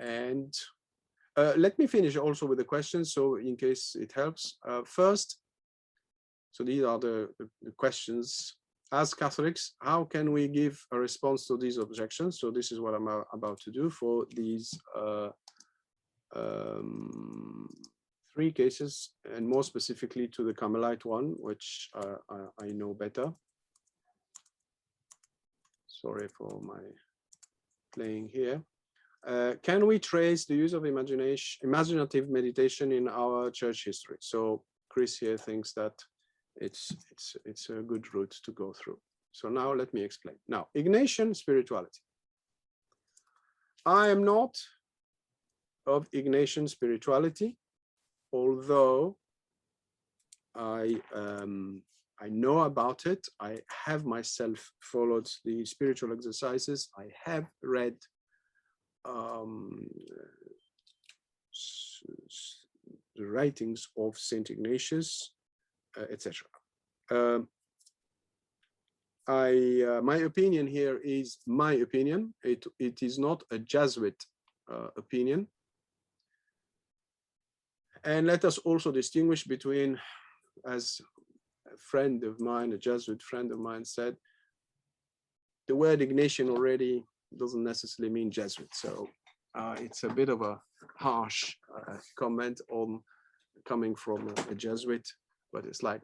[SPEAKER 1] And let me finish also with the questions, so in case it helps. First, so these are the questions. As Catholics, how can we give a response to these objections? So this is what I'm about to do for these 3 cases, and more specifically to the Carmelite one, which I know better. Sorry for my playing here. Can we trace the use of imaginative meditation in our church history? So Chris here thinks that it's a good route to go through. So now let me explain. Now, Ignatian spirituality. I am not of Ignatian spirituality, although I know about it. I have myself followed the spiritual exercises. I have read the writings of Saint Ignatius, etc. My opinion here is my opinion. It is not a Jesuit opinion. And let us also distinguish between, as a friend of mine, a Jesuit friend of mine said, the word Ignatian already doesn't necessarily mean Jesuit. So it's a bit of a harsh comment on coming from a Jesuit, but it's like,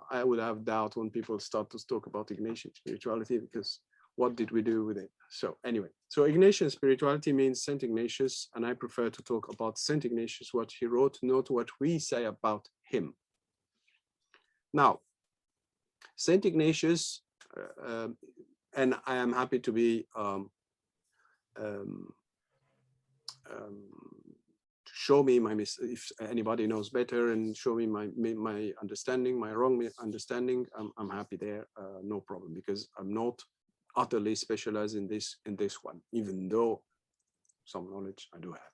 [SPEAKER 1] I would have doubt when people start to talk about Ignatian spirituality, because what did we do with it? So anyway, so Ignatian spirituality means Saint Ignatius, and I prefer to talk about Saint Ignatius, what he wrote, not what we say about him. Now, Saint Ignatius, and I am happy to be to show me if anybody knows better, and show me my understanding, my wrong understanding, I'm happy there, no problem, because I'm not utterly specialized in this one, even though some knowledge I do have.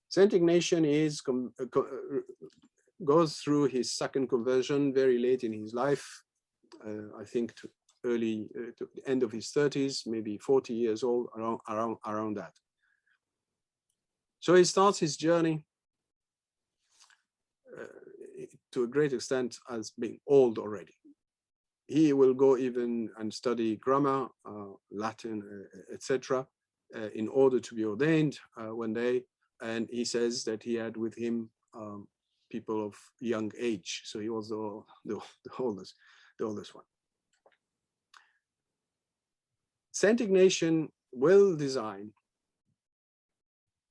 [SPEAKER 1] Saint Ignatius goes through his second conversion very late in his life, I think to the end of his 30s, maybe 40 years old, around that. So he starts his journey to a great extent as being old already. He will go even and study grammar, Latin, etc., in order to be ordained one day. And he says that he had with him people of young age. So he was the oldest one. Saint Ignatian will design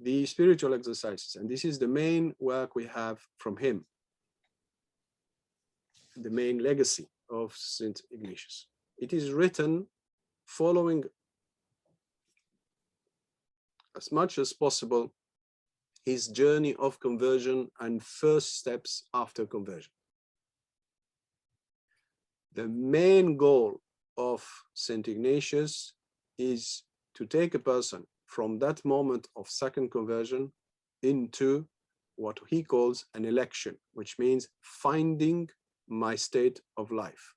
[SPEAKER 1] the spiritual exercises, and this is the main work we have from him, the main legacy of Saint Ignatius. It is written following as much as possible his journey of conversion and first steps after conversion. The main goal of Saint Ignatius is to take a person from that moment of second conversion into what he calls an election, which means finding my state of life.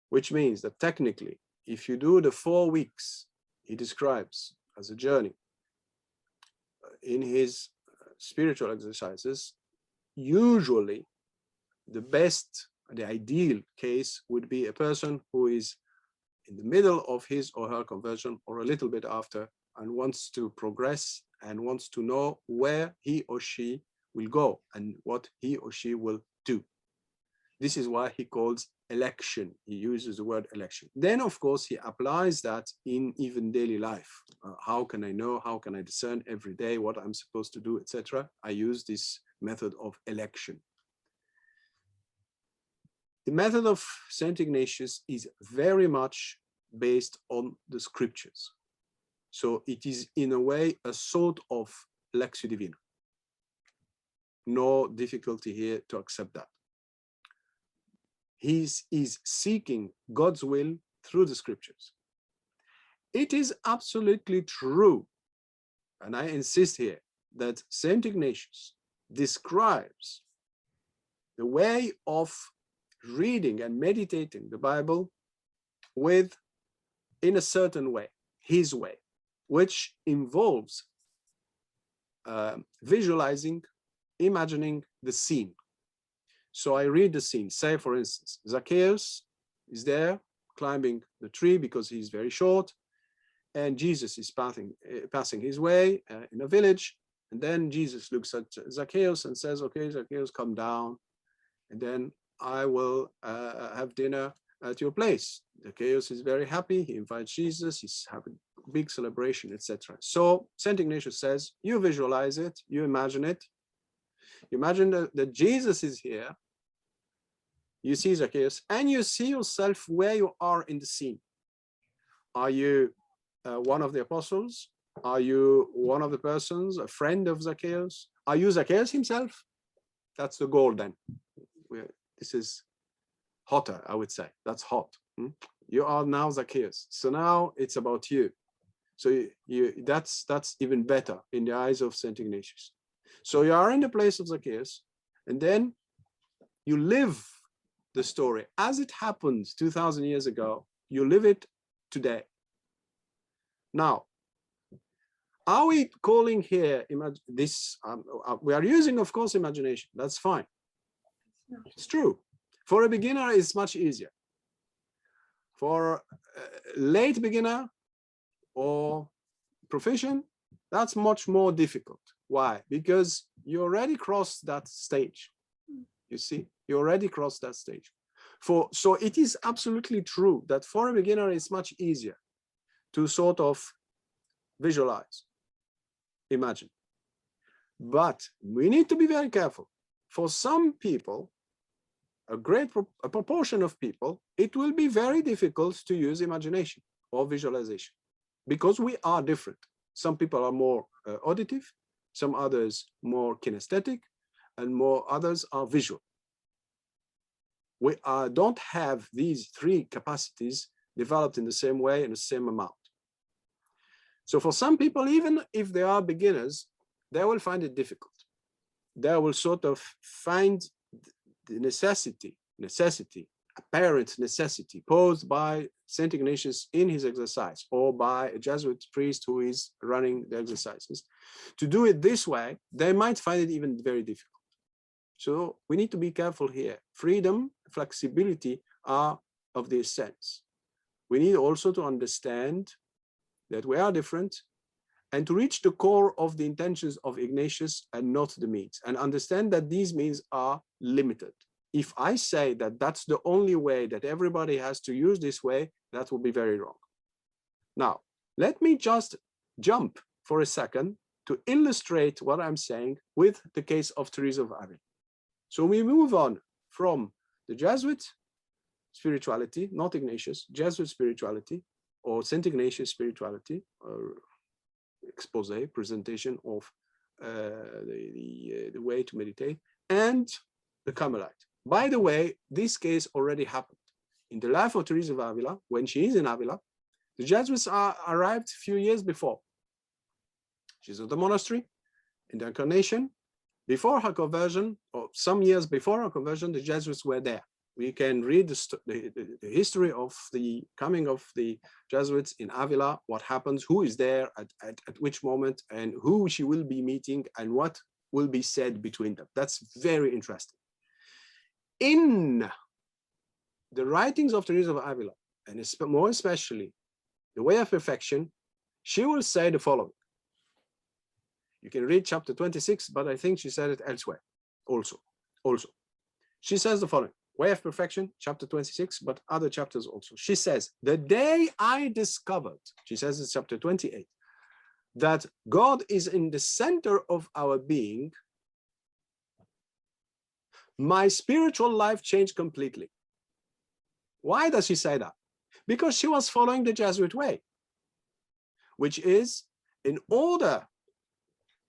[SPEAKER 1] Which means that technically, if you do the 4 weeks he describes as a journey in his spiritual exercises, usually the ideal case would be a person who is in the middle of his or her conversion, or a little bit after, and wants to progress and wants to know where he or she will go and what he or she will do. This is why he calls election. He uses the word election. Then, of course, he applies that in even daily life. How can I know? How can I discern every day what I'm supposed to do, etc.? I use this method of election. The method of Saint Ignatius is very much based on the scriptures. So it is in a way a sort of Lectio Divina. No difficulty here to accept that. He is seeking God's will through the scriptures. It is absolutely true, and I insist here, that Saint Ignatius describes the way of reading and meditating the Bible in a certain way, his way, which involves visualizing, imagining the scene. So I read the scene. Say, for instance, Zacchaeus is there climbing the tree because he's very short, and Jesus is passing his way in a village. And then Jesus looks at Zacchaeus and says, okay, Zacchaeus, come down, and then I will have dinner at your place. Zacchaeus is very happy. He invites Jesus. He's having a big celebration, etc. So Saint Ignatius says, you visualize it, you imagine it. You imagine that Jesus is here. You see Zacchaeus, and you see yourself where you are in the scene. Are you one of the apostles? Are you one of the persons, a friend of Zacchaeus? Are you Zacchaeus himself? That's the goal then. This is hotter, I would say. That's hot. You are now Zacchaeus. So now it's about you. So that's even better in the eyes of Saint Ignatius. So you are in the place of Zacchaeus, and then you live the story as it happened 2,000 years ago. You live it today. Now, are we calling here this? We are using, of course, imagination. That's fine. It's true. For a beginner, it's much easier. For a late beginner or proficient, that's much more difficult. Why? Because you already crossed that stage. You see, you already crossed that stage. So it is absolutely true that for a beginner, it's much easier to sort of visualize, imagine. But we need to be very careful. For some people, a proportion of people, it will be very difficult to use imagination or visualization, because we are different. Some people are more auditive, some others more kinesthetic, and more others are visual. We don't have these three capacities developed in the same way in the same amount. So for some people, even if they are beginners, they will find it difficult. They will sort of find the apparent necessity posed by St. Ignatius in his exercise, or by a Jesuit priest who is running the exercises. To do it this way, they might find it even very difficult. So we need to be careful here. Freedom, flexibility are of the essence. We need also to understand that we are different, and to reach the core of the intentions of Ignatius and not the means, and understand that these means are limited. If I say that that's the only way, that everybody has to use this way, that will be very wrong. Now, let me just jump for a second to illustrate what I'm saying with the case of Teresa of Avila. So we move on from the Jesuit spirituality, not Ignatius, Jesuit spirituality, or St. Ignatius spirituality, or expose, presentation of the way to meditate, and the Carmelite. By the way, this case already happened. In the life of Teresa of Avila, when she is in Avila, the Jesuits arrived a few years before. She's at the monastery in the Incarnation. Before her conversion, or some years before her conversion, the Jesuits were there. We can read the history of the coming of the Jesuits in Avila, what happens, who is there at which moment, and who she will be meeting, and what will be said between them. That's very interesting. In the writings of Teresa of Avila, and more especially the Way of Perfection, she will say the following. You can read chapter 26, but I think she said it elsewhere also. She says the following. Way of Perfection, chapter 26, but other chapters also. She says, the day I discovered, she says in chapter 28, that God is in the center of our being, my spiritual life changed completely. Why does she say that? Because she was following the Jesuit way, which is, in order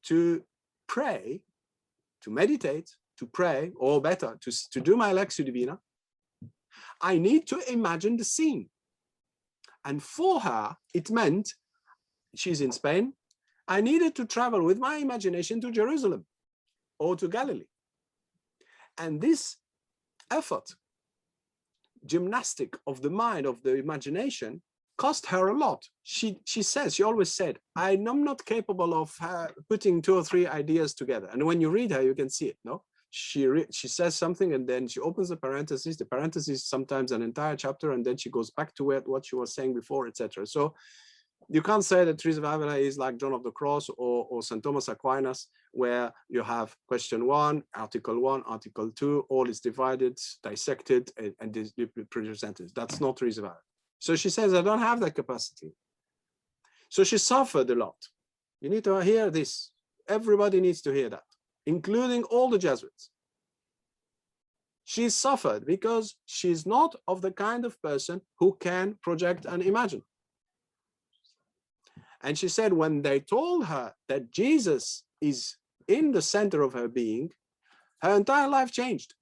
[SPEAKER 1] to pray, to meditate, to pray, or better, to do my Lectio Divina, I need to imagine the scene. And for her, it meant, she's in Spain, I needed to travel with my imagination to Jerusalem or to Galilee. And this effort, gymnastic of the mind, of the imagination, cost her a lot. She always said, I'm not capable of putting 2 or 3 ideas together. And when you read her, you can see it, no? She says something, and then she opens the parenthesis, sometimes an entire chapter, and then she goes back to what she was saying before, etc. So you can't say that Teresa of Avila is like John of the Cross or St. Thomas Aquinas, where you have question 1, article 2, all is divided, dissected, and presented. That's not Teresa of Avila. So she says, I don't have that capacity. So she suffered a lot. You need to hear this. Everybody needs to hear that, including all the Jesuits. She suffered because she's not of the kind of person who can project and imagine. And she said, when they told her that Jesus is in the center of her being, her entire life changed.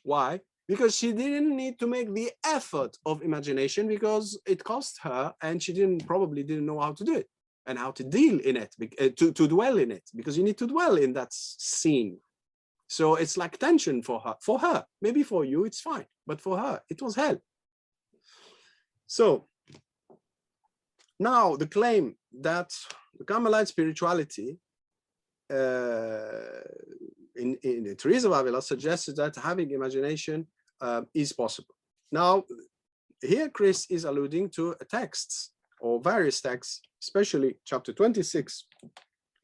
[SPEAKER 1] Why? Because she didn't need to make the effort of imagination, because it cost her, and she probably didn't know how to do it and how to deal in it, to dwell in it, because you need to dwell in that scene. So it's like tension for her. Maybe for you, it's fine, but for her, it was hell. So now the claim that the Carmelite spirituality in Teresa of Avila suggested that having imagination is possible. Now, here Chris is alluding to texts, or various texts, especially chapter 26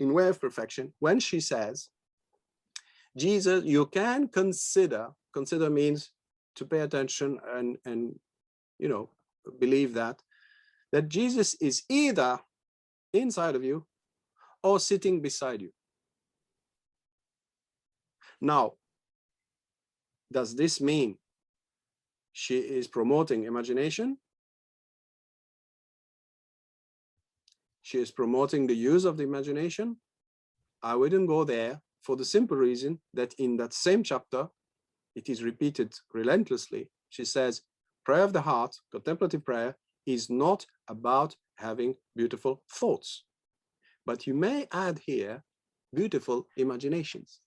[SPEAKER 1] in Way of Perfection, when she says, Jesus, you can consider means to pay attention and believe that Jesus is either inside of you or sitting beside you. Now, does this mean she is promoting imagination? she is promoting the use of the imagination. I wouldn't go there for the simple reason that in that same chapter, it is repeated relentlessly. She says, prayer of the heart, contemplative prayer, is not about having beautiful thoughts. But you may add here beautiful imaginations,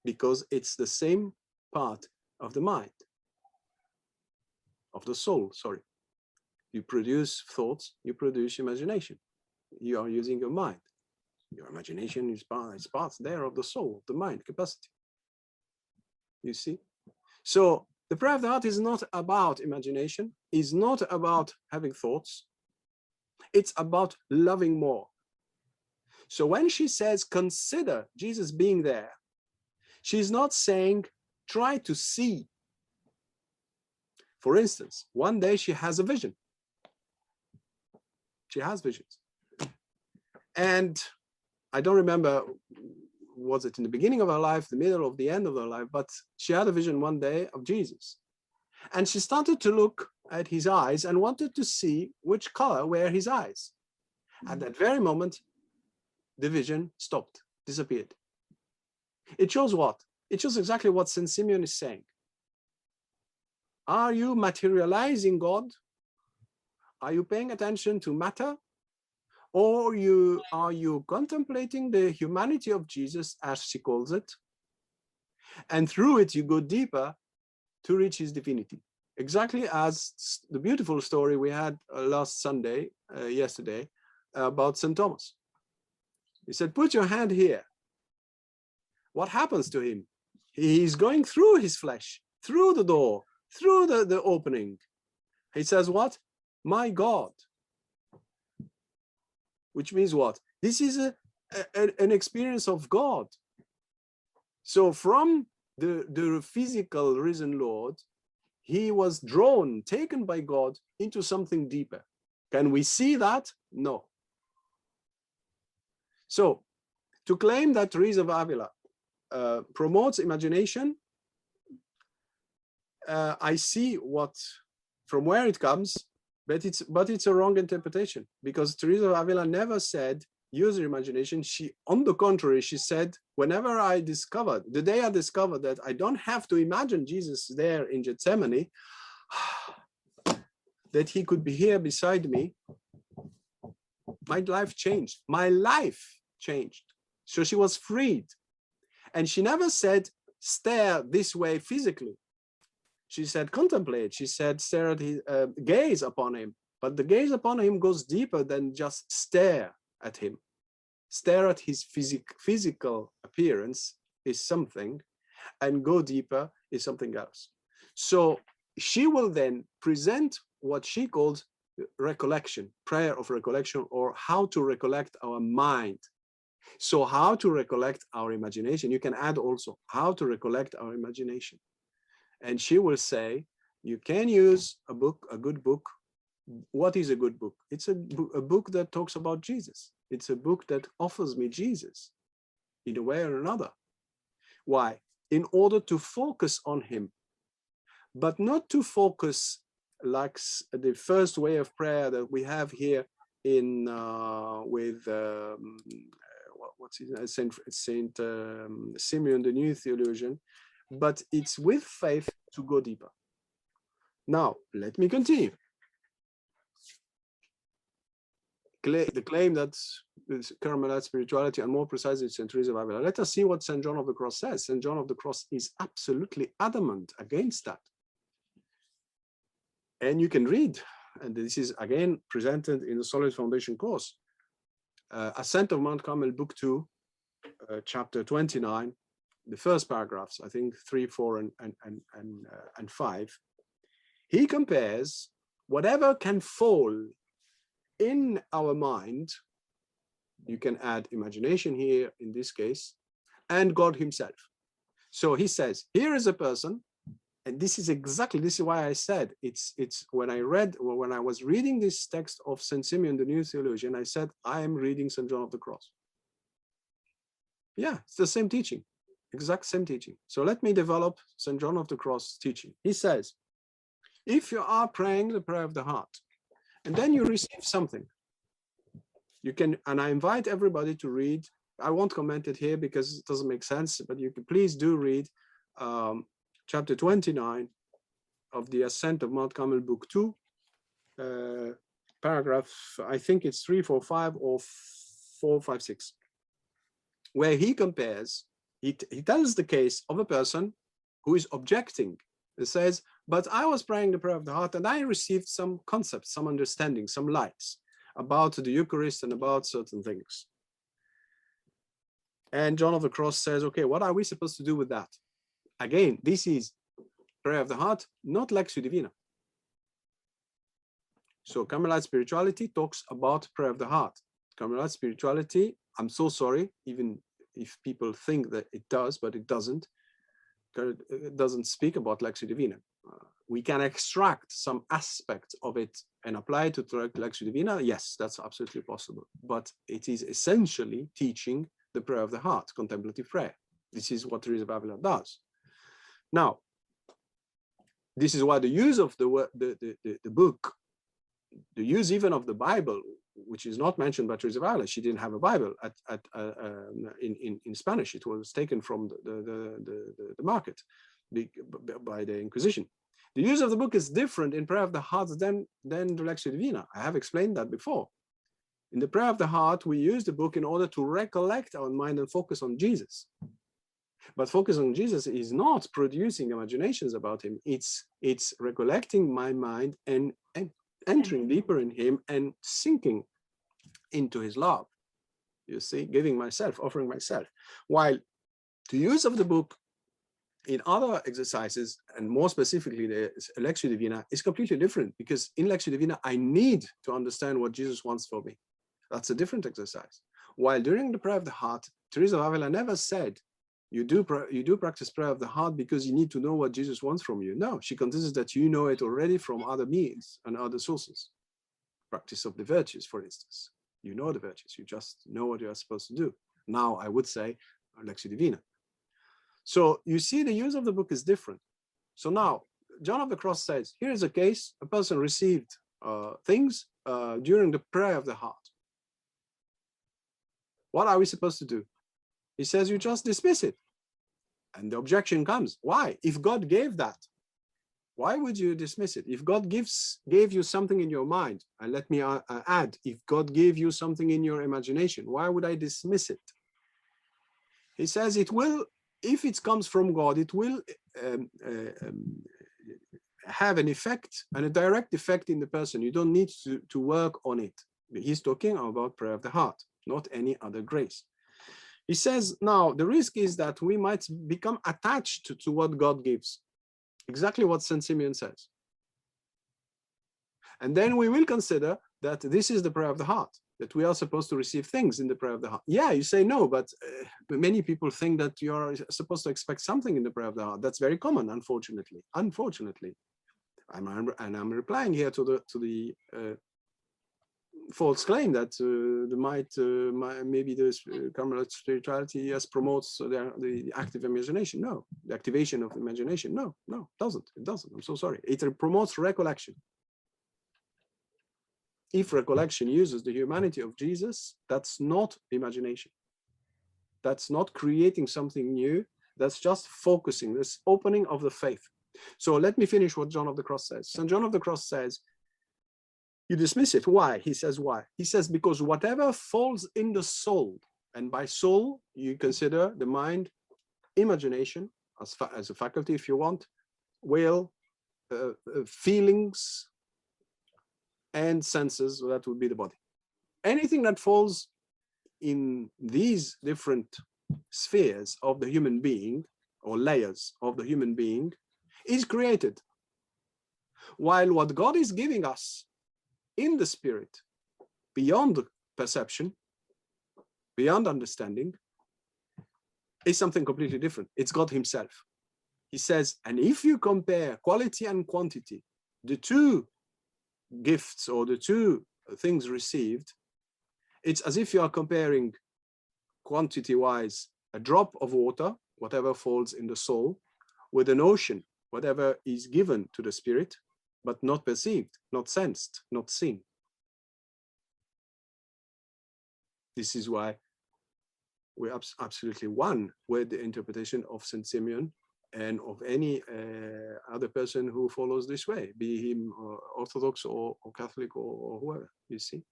[SPEAKER 1] because it's the same part of the mind, of the soul, sorry. You produce thoughts, you produce imagination. You are using your mind. Your imagination is part there of the soul, the mind capacity. You see? So the prayer of the heart is not about imagination, is not about having thoughts. It's about loving more. So when she says, consider Jesus being there, she's not saying, try to see. For instance, one day she has a vision. She has visions. And I don't remember, was it in the beginning of her life, the middle of the end of her life, but she had a vision one day of Jesus. And she started to look at his eyes and wanted to see which color were his eyes. At that very moment, the vision stopped, disappeared. It shows what? It shows exactly what Saint Simeon is saying. Are you materializing God? Are you paying attention to matter? Or are you contemplating the humanity of Jesus, as she calls it? And through it, you go deeper to reach his divinity. Exactly as the beautiful story we had last Sunday, yesterday, about St. Thomas. He said, put your hand here. What happens to him? He's going through his flesh, through the door, through the opening. He says, what? My God. Which means what? This is an experience of God. So from the physical risen Lord, he was drawn, taken by God into something deeper. Can we see that? No. So to claim that Teresa of Avila promotes imagination, I see from where it comes, but it's a wrong interpretation, because Teresa of Avila never said use your imagination. On the contrary, she said, whenever the day I discovered that I don't have to imagine Jesus there in Gethsemane, that he could be here beside me, my life changed. My life changed. So she was freed. And she never said, stare this way physically. She said, contemplate. She said, stare at his, gaze upon him. But the gaze upon him goes deeper than just stare at him. Stare at his physical appearance is something, and go deeper is something else. So she will then present what she calls recollection, prayer of recollection, or how to recollect our mind. So how to recollect our imagination. You can add also how to recollect our imagination. And she will say, you can use a book, a good book. What is a good book? It's a book that talks about Jesus. It's a book that offers me Jesus in a way or another. Why? In order to focus on him, but not to focus like the first way of prayer that we have here in what's his name? Saint Simeon, the new theologian, but it's with faith to go deeper. Now, let me continue. The claim that Carmelite spirituality, and more precisely St. Teresa of Avila. Let us see what St. John of the Cross says. St. John of the Cross is absolutely adamant against that. And you can read, and this is again presented in the Solid Foundation course, Ascent of Mount Carmel, Book 2, Chapter 29, the first paragraphs, I think 3, 4, and 5. He compares whatever can fall in our mind, you can add imagination here in this case, and God himself. So he says, here is a person, and this is why I said it's when I was reading this text of St. Simeon, the new theologian, I said, I am reading St. John of the Cross. Yeah, it's the same teaching, exact same teaching. So let me develop St. John of the Cross teaching. He says, if you are praying the prayer of the heart, and then you receive something, You can, and I invite everybody to read. I won't comment it here because it doesn't make sense, but you can please do read chapter 29 of the Ascent of Mount Carmel, book 2, paragraph, I think it's 345 or 456, where he compares, he tells the case of a person who is objecting. It says, but I was praying the prayer of the heart and I received some concepts, some understanding, some lights about the Eucharist and about certain things. And John of the Cross says, okay, what are we supposed to do with that? Again, this is prayer of the heart, not Lectio Divina. So Carmelite spirituality talks about prayer of the heart. Carmelite spirituality, I'm so sorry, even if people think that it does, but it doesn't. It doesn't speak about Lectio Divina. We can extract some aspects of it and apply it to Lectio Divina. Yes, that's absolutely possible. But it is essentially teaching the prayer of the heart, contemplative prayer. This is what Teresa of Avila does. Now, this is why the use of the book, the use even of the Bible, which is not mentioned by Teresa of Avila. She didn't have a Bible in Spanish. It was taken from the market by the Inquisition. The use of the book is different in prayer of the heart than the Lectio Divina. I have explained that before. In the prayer of the heart, we use the book in order to recollect our mind and focus on Jesus. But focus on Jesus is not producing imaginations about him. It's recollecting my mind and entering deeper in him and sinking into his love. You see, giving myself, offering myself. While the use of the book in other exercises, and more specifically the Lectio Divina, is completely different, because in Lectio Divina, I need to understand what Jesus wants for me. That's a different exercise. While during the prayer of the heart, Teresa of Avila never said, you do practice prayer of the heart because you need to know what Jesus wants from you. No, she considers that you know it already from other means and other sources. Practice of the virtues, for instance. You know the virtues, you just know what you are supposed to do. Now, I would say, Lectio Divina. So you see, the use of the book is different. So now, John of the Cross says, here is a case, a person received things during the prayer of the heart. What are we supposed to do? He says, you just dismiss it. And the objection comes, why? If God gave that, why would you dismiss it? If God gave you something in your mind, and let me add, if God gave you something in your imagination, why would I dismiss it? He says it will, if it comes from God, it will have an effect, and a direct effect in the person. You don't need to work on it. He's talking about prayer of the heart, not any other grace. He says, now, the risk is that we might become attached to what God gives. Exactly what St. Simeon says. And then we will consider that this is the prayer of the heart, that we are supposed to receive things in the prayer of the heart. Yeah, you say no, but many people think that you are supposed to expect something in the prayer of the heart. That's very common, unfortunately. Unfortunately. I'm replying here to the false claim that maybe the Carmelite spirituality promotes the active imagination. No, the activation of imagination. No, it doesn't. It doesn't. I'm so sorry. It promotes recollection. If recollection uses the humanity of Jesus, that's not imagination. That's not creating something new. That's just focusing, this opening of the faith. So let me finish what John of the Cross says. St. John of the Cross says, you dismiss it. Why? He says, why? He says, because whatever falls in the soul, and by soul, you consider the mind, imagination, as a faculty, if you want, will, feelings, and senses, so that would be the body. Anything that falls in these different spheres of the human being, or layers of the human being, is created. While what God is giving us in the spirit, beyond perception, beyond understanding, is something completely different. It's God himself. He says, and if you compare quality and quantity, the two gifts or the two things received, it's as if you are comparing quantity-wise a drop of water, whatever falls in the soul, with an ocean, whatever is given to the spirit, but not perceived, not sensed, not seen. This is why we're absolutely one with the interpretation of St. Simeon and of any other person who follows this way, be him Orthodox or Catholic or whoever, you see.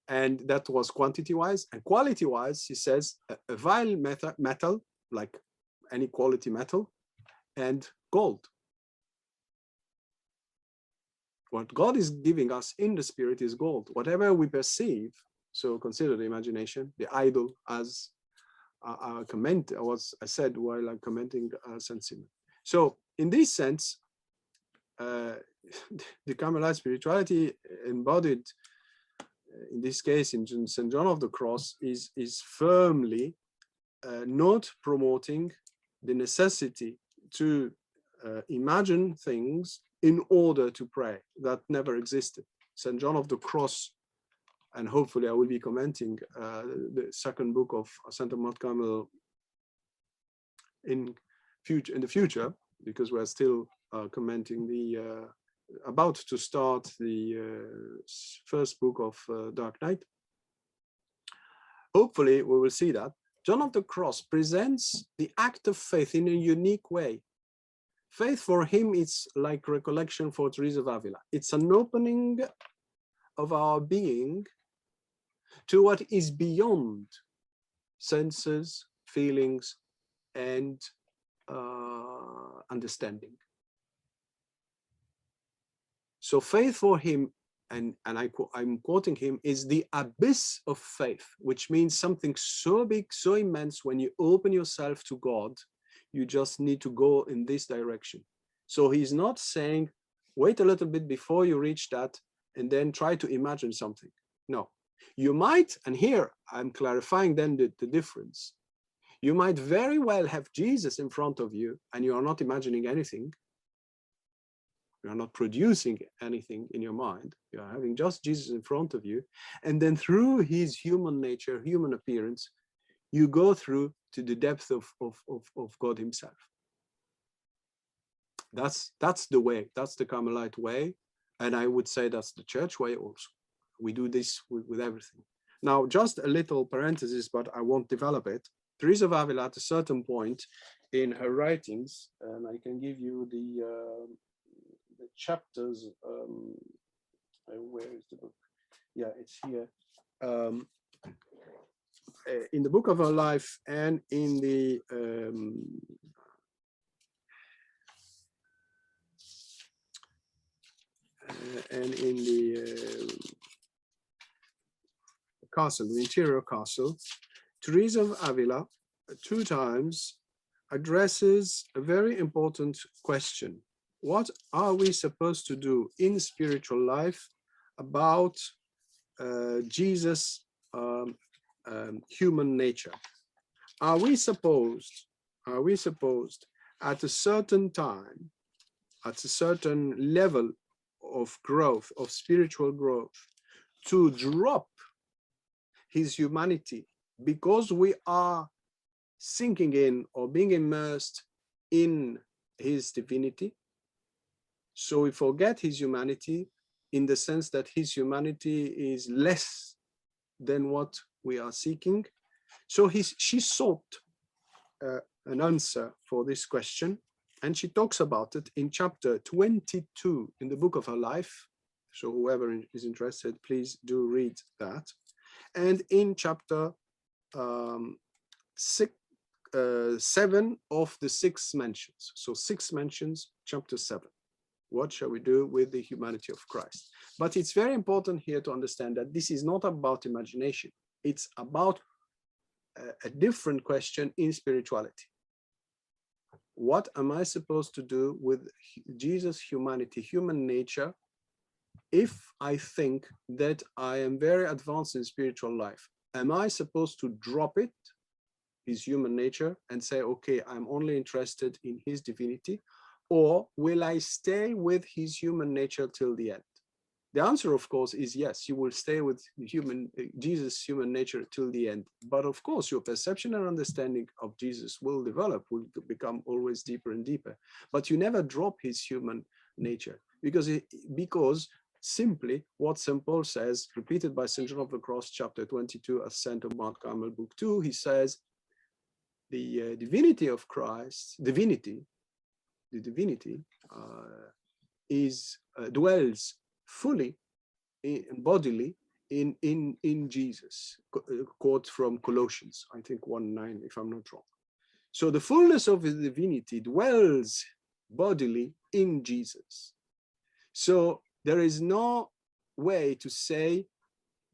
[SPEAKER 1] And that was quantity-wise. And quality-wise, he says, a vile metal, like any quality metal, and gold. What God is giving us in the spirit is gold. Whatever we perceive, so consider the imagination, the idol, as I said while I'm commenting St. Simeon. So in this sense, the Carmelite spirituality embodied in this case in St. John of the Cross is firmly not promoting the necessity to imagine things in order to pray. That never existed. St. John of the Cross, and hopefully I will be commenting the second book of St. Mount Carmel in the future, because we're still commenting the about to start the first book of Dark Night. Hopefully we will see that. John of the Cross presents the act of faith in a unique way. Faith for him is like recollection for Teresa of Avila. It's an opening of our being to what is beyond senses, feelings, and understanding. So faith for him, and I'm quoting him, is the abyss of faith, which means something so big, so immense. When you open yourself to God, you just need to go in this direction. So he's not saying, wait a little bit before you reach that and then try to imagine something. No, you might, and here I'm clarifying then the difference. You might very well have Jesus in front of you and you are not imagining anything. You are not producing anything in your mind. You are having just Jesus in front of you. And then through his human nature, human appearance, you go through to the depth of God himself. That's the way. That's the Carmelite way. And I would say that's the church way also. We do this with everything. Now, just a little parenthesis, but I won't develop it. Teresa of Avila, at a certain point in her writings, and I can give you the chapters. Where is the book? Yeah, it's here. In the book of her life and in the castle, the interior castle, Teresa of Avila 2 times addresses a very important question. What are we supposed to do in spiritual life about Jesus' human nature? Are we supposed at a certain time, at a certain level of growth, of spiritual growth, to drop his humanity because we are sinking in or being immersed in his divinity? So we forget his humanity in the sense that his humanity is less than what we are seeking. So she sought an answer for this question, and she talks about it in chapter 22 in the book of her life. So whoever is interested, please do read that. And in chapter 7 of the 6 mentions. So 6 mentions, chapter 7. What shall we do with the humanity of Christ? But it's very important here to understand that this is not about imagination. It's about a different question in spirituality. What am I supposed to do with Jesus' humanity, human nature, if I think that I am very advanced in spiritual life? Am I supposed to drop it, his human nature, and say, okay, I'm only interested in his divinity? Or will I stay with his human nature till the end? The answer, of course, is yes, you will stay with Jesus' human nature till the end. But of course, your perception and understanding of Jesus will develop, will become always deeper and deeper. But you never drop his human nature because simply what St. Paul says, repeated by St. John of the Cross, chapter 22, Ascent of Mount Carmel, book 2. He says, the divinity of Christ, the divinity dwells fully, bodily, in Jesus. Quote from Colossians, I think 1:9, if I'm not wrong. So the fullness of his divinity dwells bodily in Jesus. So there is no way to say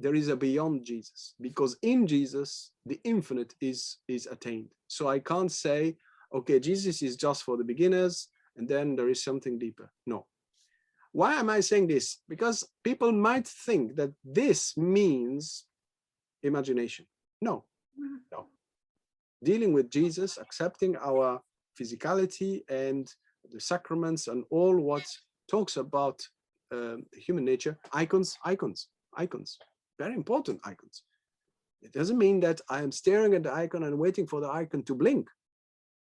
[SPEAKER 1] there is a beyond Jesus, because in Jesus, the infinite is attained. So I can't say, okay, Jesus is just for the beginners, and then there is something deeper. No. Why am I saying this? Because people might think that this means imagination. No, no. Dealing with Jesus, accepting our physicality and the sacraments and all what talks about human nature, icons, very important icons. It doesn't mean that I am staring at the icon and waiting for the icon to blink.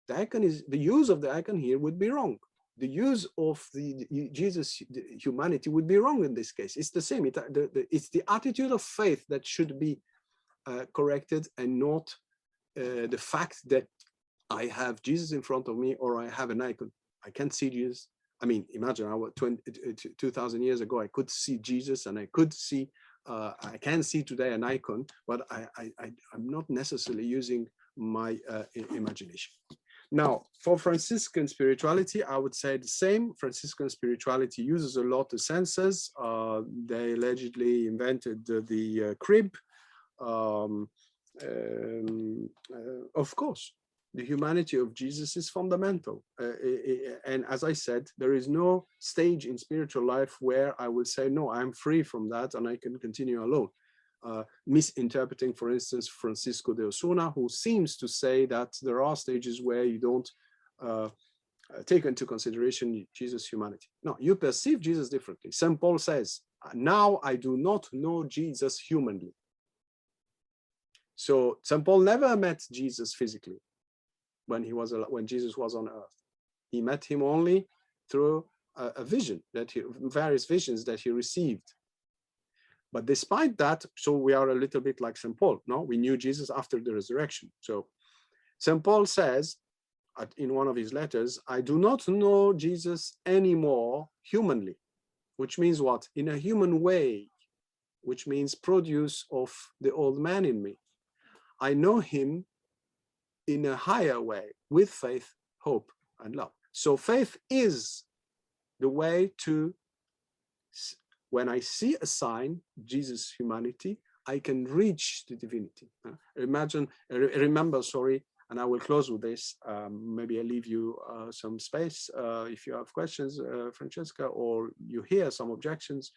[SPEAKER 1] The icon is, the use of the icon here would be wrong. The use of the Jesus humanity would be wrong in this case. It's the same. It's the attitude of faith that should be corrected, and not the fact that I have Jesus in front of me or I have an icon. I can't see Jesus. I mean, imagine 2,000 years ago, I could see Jesus, and I could see, I can see today an icon, but I'm not necessarily using my imagination. Now, for Franciscan spirituality, I would say the same. Franciscan spirituality uses a lot of senses. They allegedly invented the crib. Of course, the humanity of Jesus is fundamental. And as I said, there is no stage in spiritual life where I will say, no, I'm free from that and I can continue alone. Misinterpreting, for instance, Francisco de Osuna, who seems to say that there are stages where you don't take into consideration Jesus' humanity. No, you perceive Jesus differently. St. Paul says, now I do not know Jesus humanly. So St. Paul never met Jesus physically when Jesus was on earth. He met him only through a vision, various visions that he received. But despite that, so we are a little bit like St. Paul, no? We knew Jesus after the resurrection. So St. Paul says in one of his letters, I do not know Jesus anymore humanly, which means what? In a human way, which means produce of the old man in me. I know him in a higher way, with faith, hope, and love. So faith is the way to, when I see a sign, Jesus' humanity, I can reach the divinity. Remember, sorry, and I will close with this. Maybe I leave you some space if you have questions, Francesca, or you hear some objections.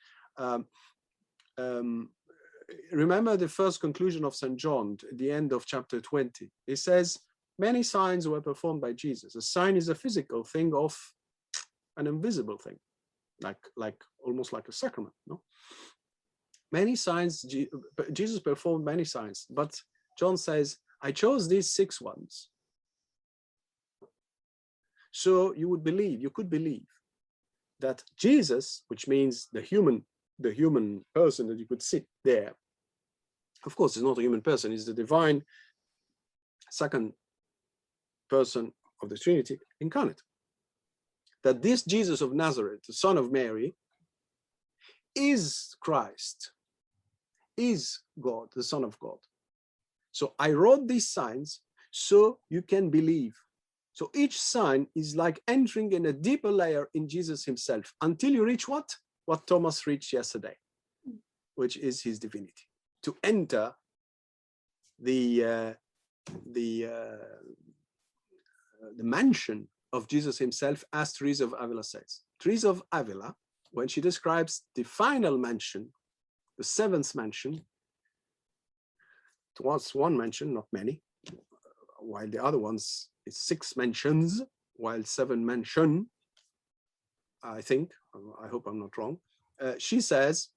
[SPEAKER 1] Remember the first conclusion of St. John at the end of chapter 20. It says, many signs were performed by Jesus. A sign is a physical thing of an invisible thing, like almost like a sacrament. No, many signs. Jesus performed many signs, but John says, I chose these 6 ones. So you would believe, you could believe that Jesus, which means the human person that you could sit there. Of course, it's not a human person, it's the divine second person of the Trinity incarnate. That this Jesus of Nazareth, the Son of Mary, is Christ, is God, the Son of God. So I wrote these signs so you can believe. So each sign is like entering in a deeper layer in Jesus himself until you reach what? What Thomas reached yesterday, which is his divinity. To enter the mansion of Jesus himself, as Teresa of Avila says. Teresa of Avila, when she describes the final mansion, the 7th mansion, it was 1 mansion, not many, while the other ones is 6 mansions, while 7 mansion, I think, I hope I'm not wrong. She says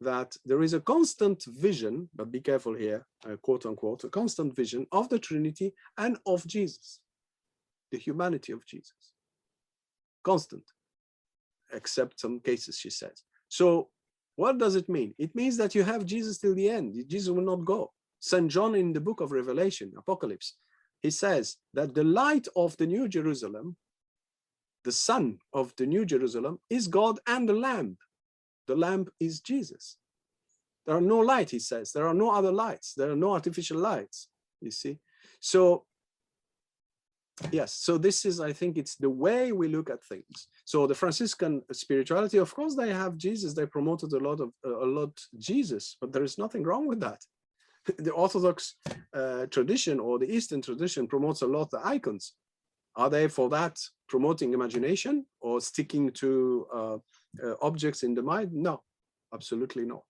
[SPEAKER 1] that there is a constant vision, but be careful here, quote unquote, a constant vision of the Trinity and of Jesus, the humanity of Jesus. Constant, except some cases, she says. So what does it mean? It means that you have Jesus till the end. Jesus will not go. St. John in the book of Revelation, Apocalypse, he says that the light of the New Jerusalem, the sun of the New Jerusalem, is God and the lamp. The lamp is Jesus. There are no light, he says. There are no other lights. There are no artificial lights, you see. So yes, so this is, I think it's the way we look at things. So the Franciscan spirituality, of course, they have Jesus. They promoted a lot Jesus, but there is nothing wrong with that. The Orthodox tradition or the Eastern tradition promotes a lot the icons. Are they for that promoting imagination or sticking to objects in the mind? No, absolutely not.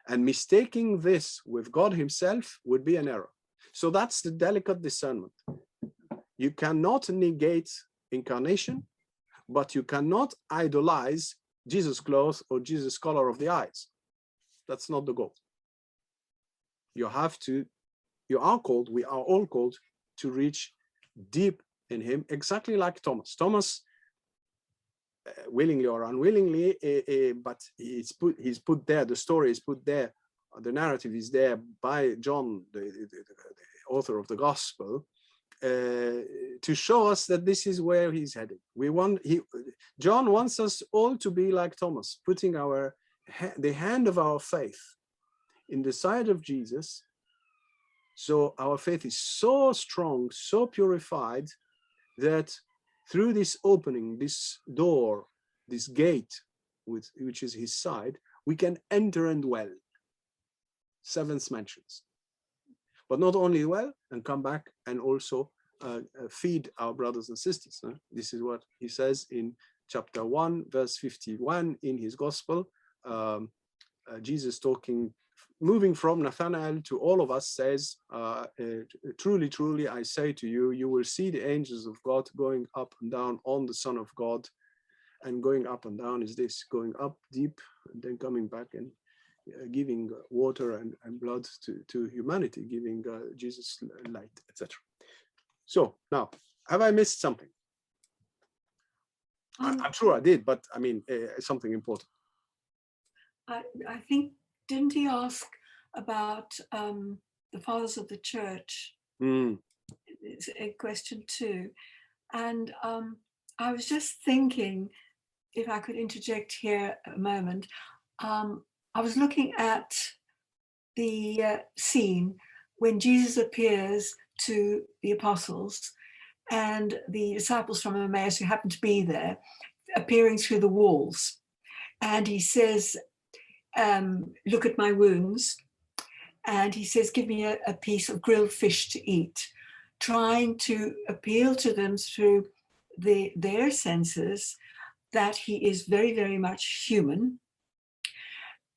[SPEAKER 1] And mistaking this with God himself would be an error. So that's the delicate discernment. You cannot negate incarnation, but you cannot idolize Jesus' clothes or Jesus' color of the eyes. That's not the goal. You have to, you are called, we are all called to reach deep in him, exactly like Thomas. Thomas, willingly or unwillingly, but he's put there, the story is put there, the narrative is there by John, the author of the gospel, to show us that this is where he's heading. John wants us all to be like Thomas, putting the hand of our faith in the side of Jesus. So our faith is so strong, so purified, that through this opening, this door, this gate, which is his side, we can enter and dwell. Seventh mentions. But not only well, and come back and also feed our brothers and sisters. This is what he says in chapter 1, verse 51 in his gospel. Jesus talking, moving from Nathanael to all of us, says, truly, truly, I say to you, you will see the angels of God going up and down on the Son of God. And going up and down is this, going up deep and then coming back and giving water and blood to humanity, giving Jesus light, etc. So now, have I missed something? I'm sure I did, but I mean, something important.
[SPEAKER 2] I think, didn't he ask about the fathers of the church? It's a question too. And I was just thinking, if I could interject here a moment, I was looking at the scene when Jesus appears to the apostles and the disciples from Emmaus who happen to be there, appearing through the walls. And he says, look at my wounds. And he says, give me a piece of grilled fish to eat, trying to appeal to them through their senses that he is very, very much human.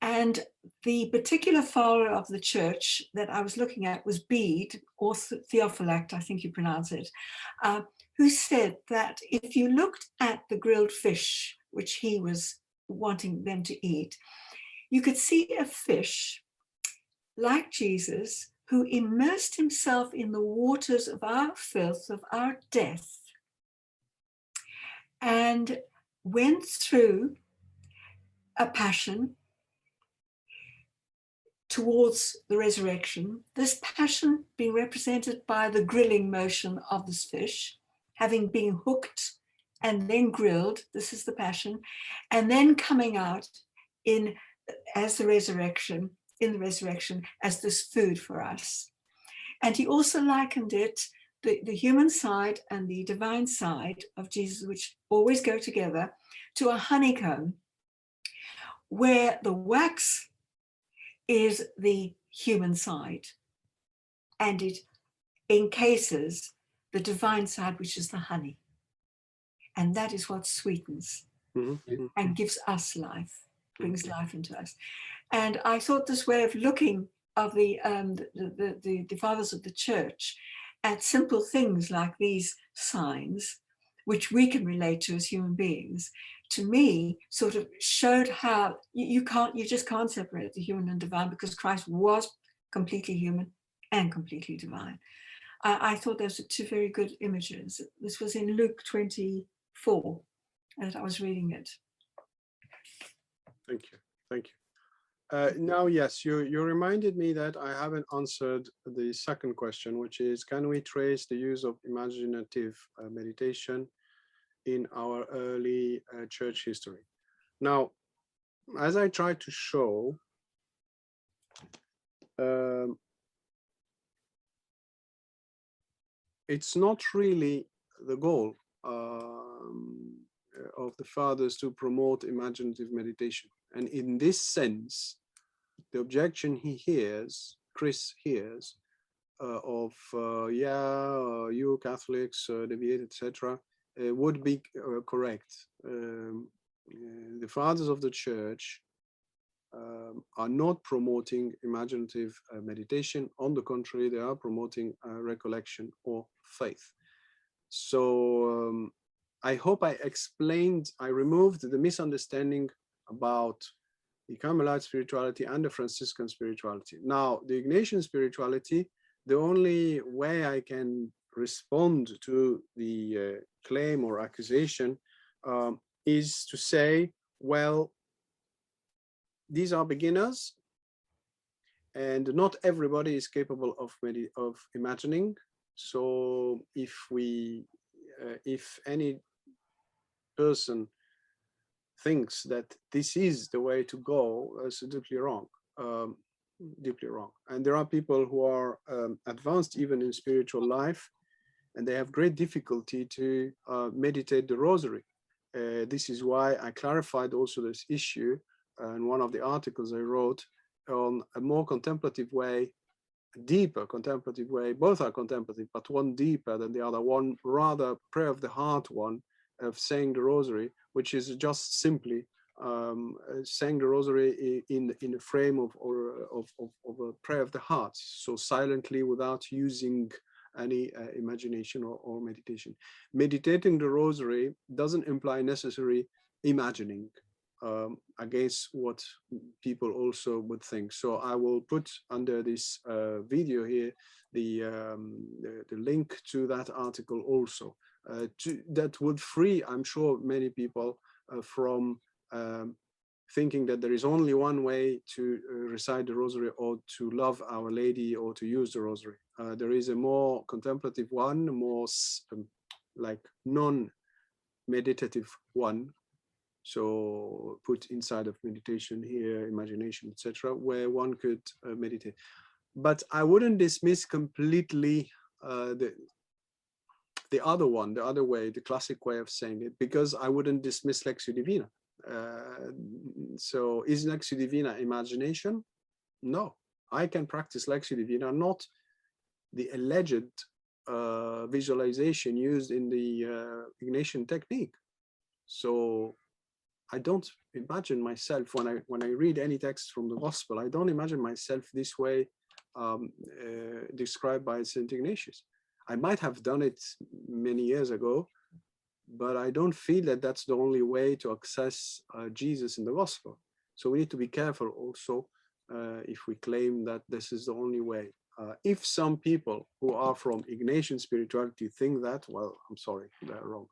[SPEAKER 2] And the particular father of the church that I was looking at was Bede, or Theophylact, I think you pronounce it, who said that if you looked at the grilled fish, which he was wanting them to eat, you could see a fish like Jesus, who immersed himself in the waters of our filth, of our death, and went through a passion towards the resurrection, this passion being represented by the grilling motion of this fish, having been hooked and then grilled, this is the passion, and then coming out in the resurrection as this food for us. And he also likened it, the human side and the divine side of Jesus, which always go together, to a honeycomb, where the wax is the human side, and it encases the divine side, which is the honey. And that is what sweetens and gives us life, brings life into us. And I thought this way of looking of the fathers of the church at simple things like these signs, which we can relate to as human beings, to me sort of showed how you just can't separate the human and divine, because Christ was completely human and completely divine. I thought those were two very good images. This was in Luke 24, and I was reading it.
[SPEAKER 1] Thank you. Thank you. Now, yes, you reminded me that I haven't answered the second question, which is, can we trace the use of imaginative meditation in our early church history? Now, as I tried to show, it's not really the goal of the fathers to promote imaginative meditation. And in this sense, the objection Chris hears, you Catholics deviate, etc., would be correct. The fathers of the church are not promoting imaginative meditation. On the contrary, they are promoting recollection or faith. So I hope I explained, I removed the misunderstanding about the Carmelite spirituality and the Franciscan spirituality. Now, the Ignatian spirituality, the only way I can respond to the claim or accusation is to say, well, these are beginners, and not everybody is capable of imagining. So if any person thinks that this is the way to go, it's deeply wrong, deeply wrong. And there are people who are advanced even in spiritual life, and they have great difficulty to meditate the rosary. This is why I clarified also this issue in one of the articles I wrote on a more contemplative way, a deeper contemplative way. Both are contemplative, but one deeper than the other, one rather prayer of the heart one, of saying the rosary, which is just simply saying the rosary in a frame of a prayer of the heart, so silently without using any imagination or meditation. Meditating the rosary doesn't imply necessary imagining, against what people also would think. So I will put under this video here the link to that article also. That would free, I'm sure, many people from thinking that there is only one way to recite the rosary or to love Our Lady or to use the rosary. There is a more contemplative one, more like non-meditative one. So put inside of meditation here, imagination, etc., where one could meditate. But I wouldn't dismiss completely the other one, the other way, the classic way of saying it, because I wouldn't dismiss Lectio Divina. So is Lectio Divina imagination? No, I can practice Lectio Divina, not the alleged visualization used in the Ignatian technique. So I don't imagine myself when I read any text from the Gospel, I don't imagine myself this way described by Saint Ignatius. I might have done it many years ago, but I don't feel that that's the only way to access Jesus in the Gospel. So we need to be careful also if we claim that this is the only way. If some people who are from Ignatian spirituality think that, well, I'm sorry, they're wrong.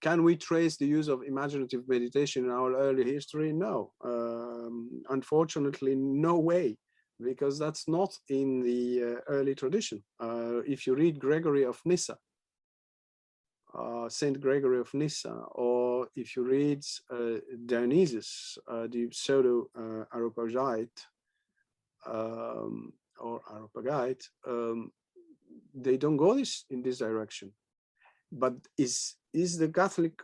[SPEAKER 1] Can we trace the use of imaginative meditation in our early history? No, unfortunately, no way, because that's not in the early tradition. If you read Gregory of Nyssa, Saint Gregory of Nyssa, or if you read Dionysius, the pseudo-Areopagite, or Areopagite, they don't go in this direction. But is the Catholic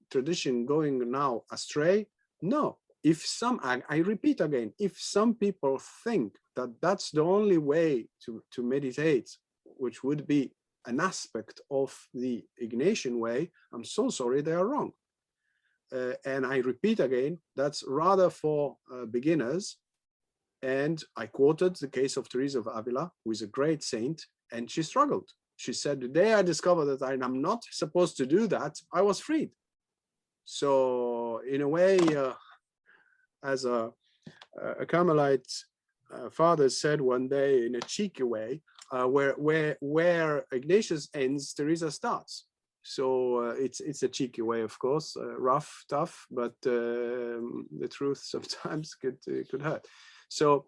[SPEAKER 1] tradition going now astray? No. If I repeat again, if some people think that that's the only way to meditate, which would be an aspect of the Ignatian way, I'm so sorry, they are wrong. And I repeat again, that's rather for beginners. And I quoted the case of Teresa of Avila, who is a great saint, and she struggled. She said, the day I discovered that I'm not supposed to do that, I was freed. So in a way, as a Carmelite father said one day in a cheeky way, where Ignatius ends, Teresa starts. So it's a cheeky way, of course, rough, tough, but the truth sometimes could hurt. So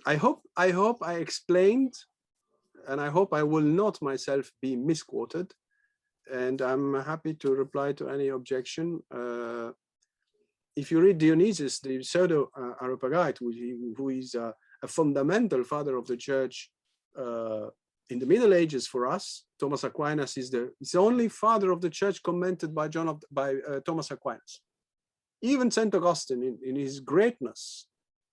[SPEAKER 1] I hope I explained, and I hope I will not myself be misquoted. And I'm happy to reply to any objection. If you read Dionysius, the pseudo-Areopagite, who is a fundamental father of the church in the Middle Ages for us, Thomas Aquinas is the only father of the church commented by Thomas Aquinas. Even St. Augustine, in his greatness,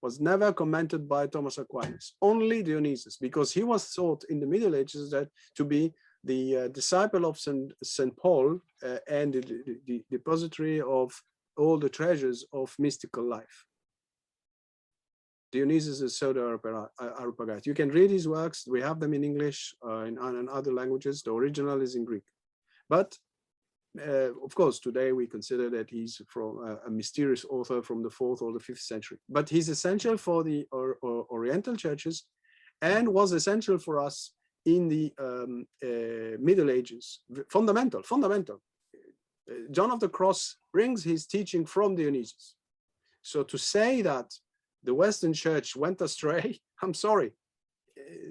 [SPEAKER 1] was never commented by Thomas Aquinas. Only Dionysius, because he was thought in the Middle Ages that to be the disciple of St. Paul and the depository of all the treasures of mystical life. Dionysius is pseudo-Areopagite. You can read his works. We have them in English, in other languages. The original is in Greek. But of course, today we consider that he's from a mysterious author from the 4th or the 5th century. But he's essential for the Oriental churches and was essential for us in the Middle Ages. Fundamental. John of the Cross brings his teaching from Dionysius. So to say that the Western church went astray, I'm sorry.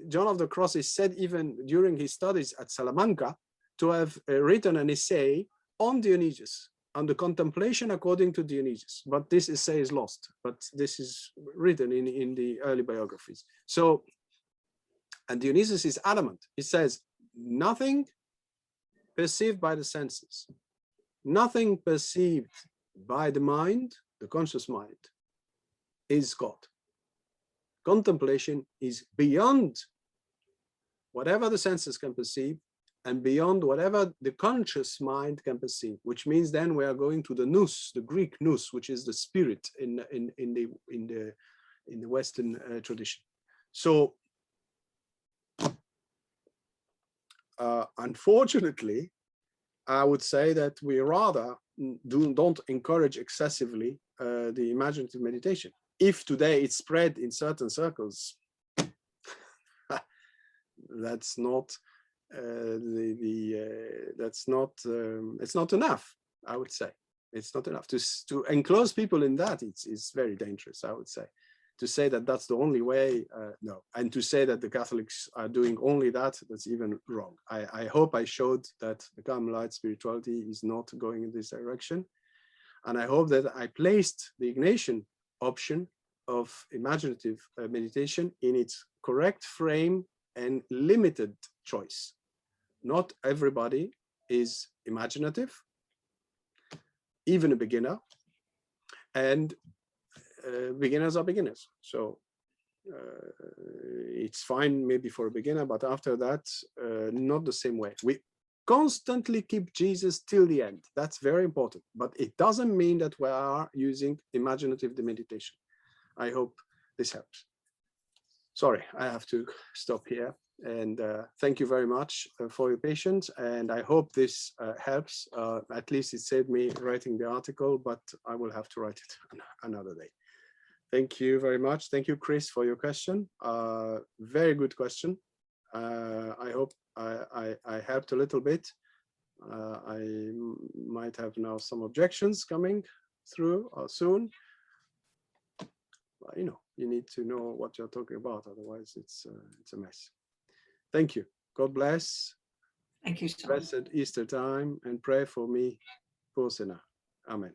[SPEAKER 1] John of the Cross is said even during his studies at Salamanca to have written an essay on Dionysius, on the contemplation according to Dionysius. But this essay is lost, but this is written in the early biographies. So, and Dionysius is adamant. He says, nothing perceived by the senses, nothing perceived by the mind, the conscious mind, is God. Contemplation is beyond whatever the senses can perceive and beyond whatever the conscious mind can perceive, which means then we are going to the nous, the Greek nous, which is the spirit in the Western tradition. So unfortunately, I would say that we rather don't encourage excessively the imaginative meditation. If today it's spread in certain circles, that's not it's not enough. I would say it's not enough to enclose people in that. It's very dangerous. I would say to say that that's the only way. No, and to say that the Catholics are doing only that, that's even wrong. I hope I showed that the Carmelite spirituality is not going in this direction, and I hope that I placed the Ignatian option of imaginative meditation in its correct frame and limited choice. Not everybody is imaginative, even a beginner, and beginners are beginners. So it's fine maybe for a beginner, but after that, not the same way. We constantly keep Jesus till the end. That's very important, but it doesn't mean that we are using imaginative meditation. I hope this helps. Sorry, I have to stop here. And thank you very much for your patience. And I hope this helps. At least it saved me writing the article, but I will have to write it another day. Thank you very much. Thank you, Chris, for your question. Very good question. I hope I helped a little bit. I might have now some objections coming through soon. But, you know, you need to know what you're talking about. Otherwise, it's a mess. Thank you. God bless.
[SPEAKER 2] Thank you so much.
[SPEAKER 1] Blessed Easter time, and pray for me, poor sinner. Amen.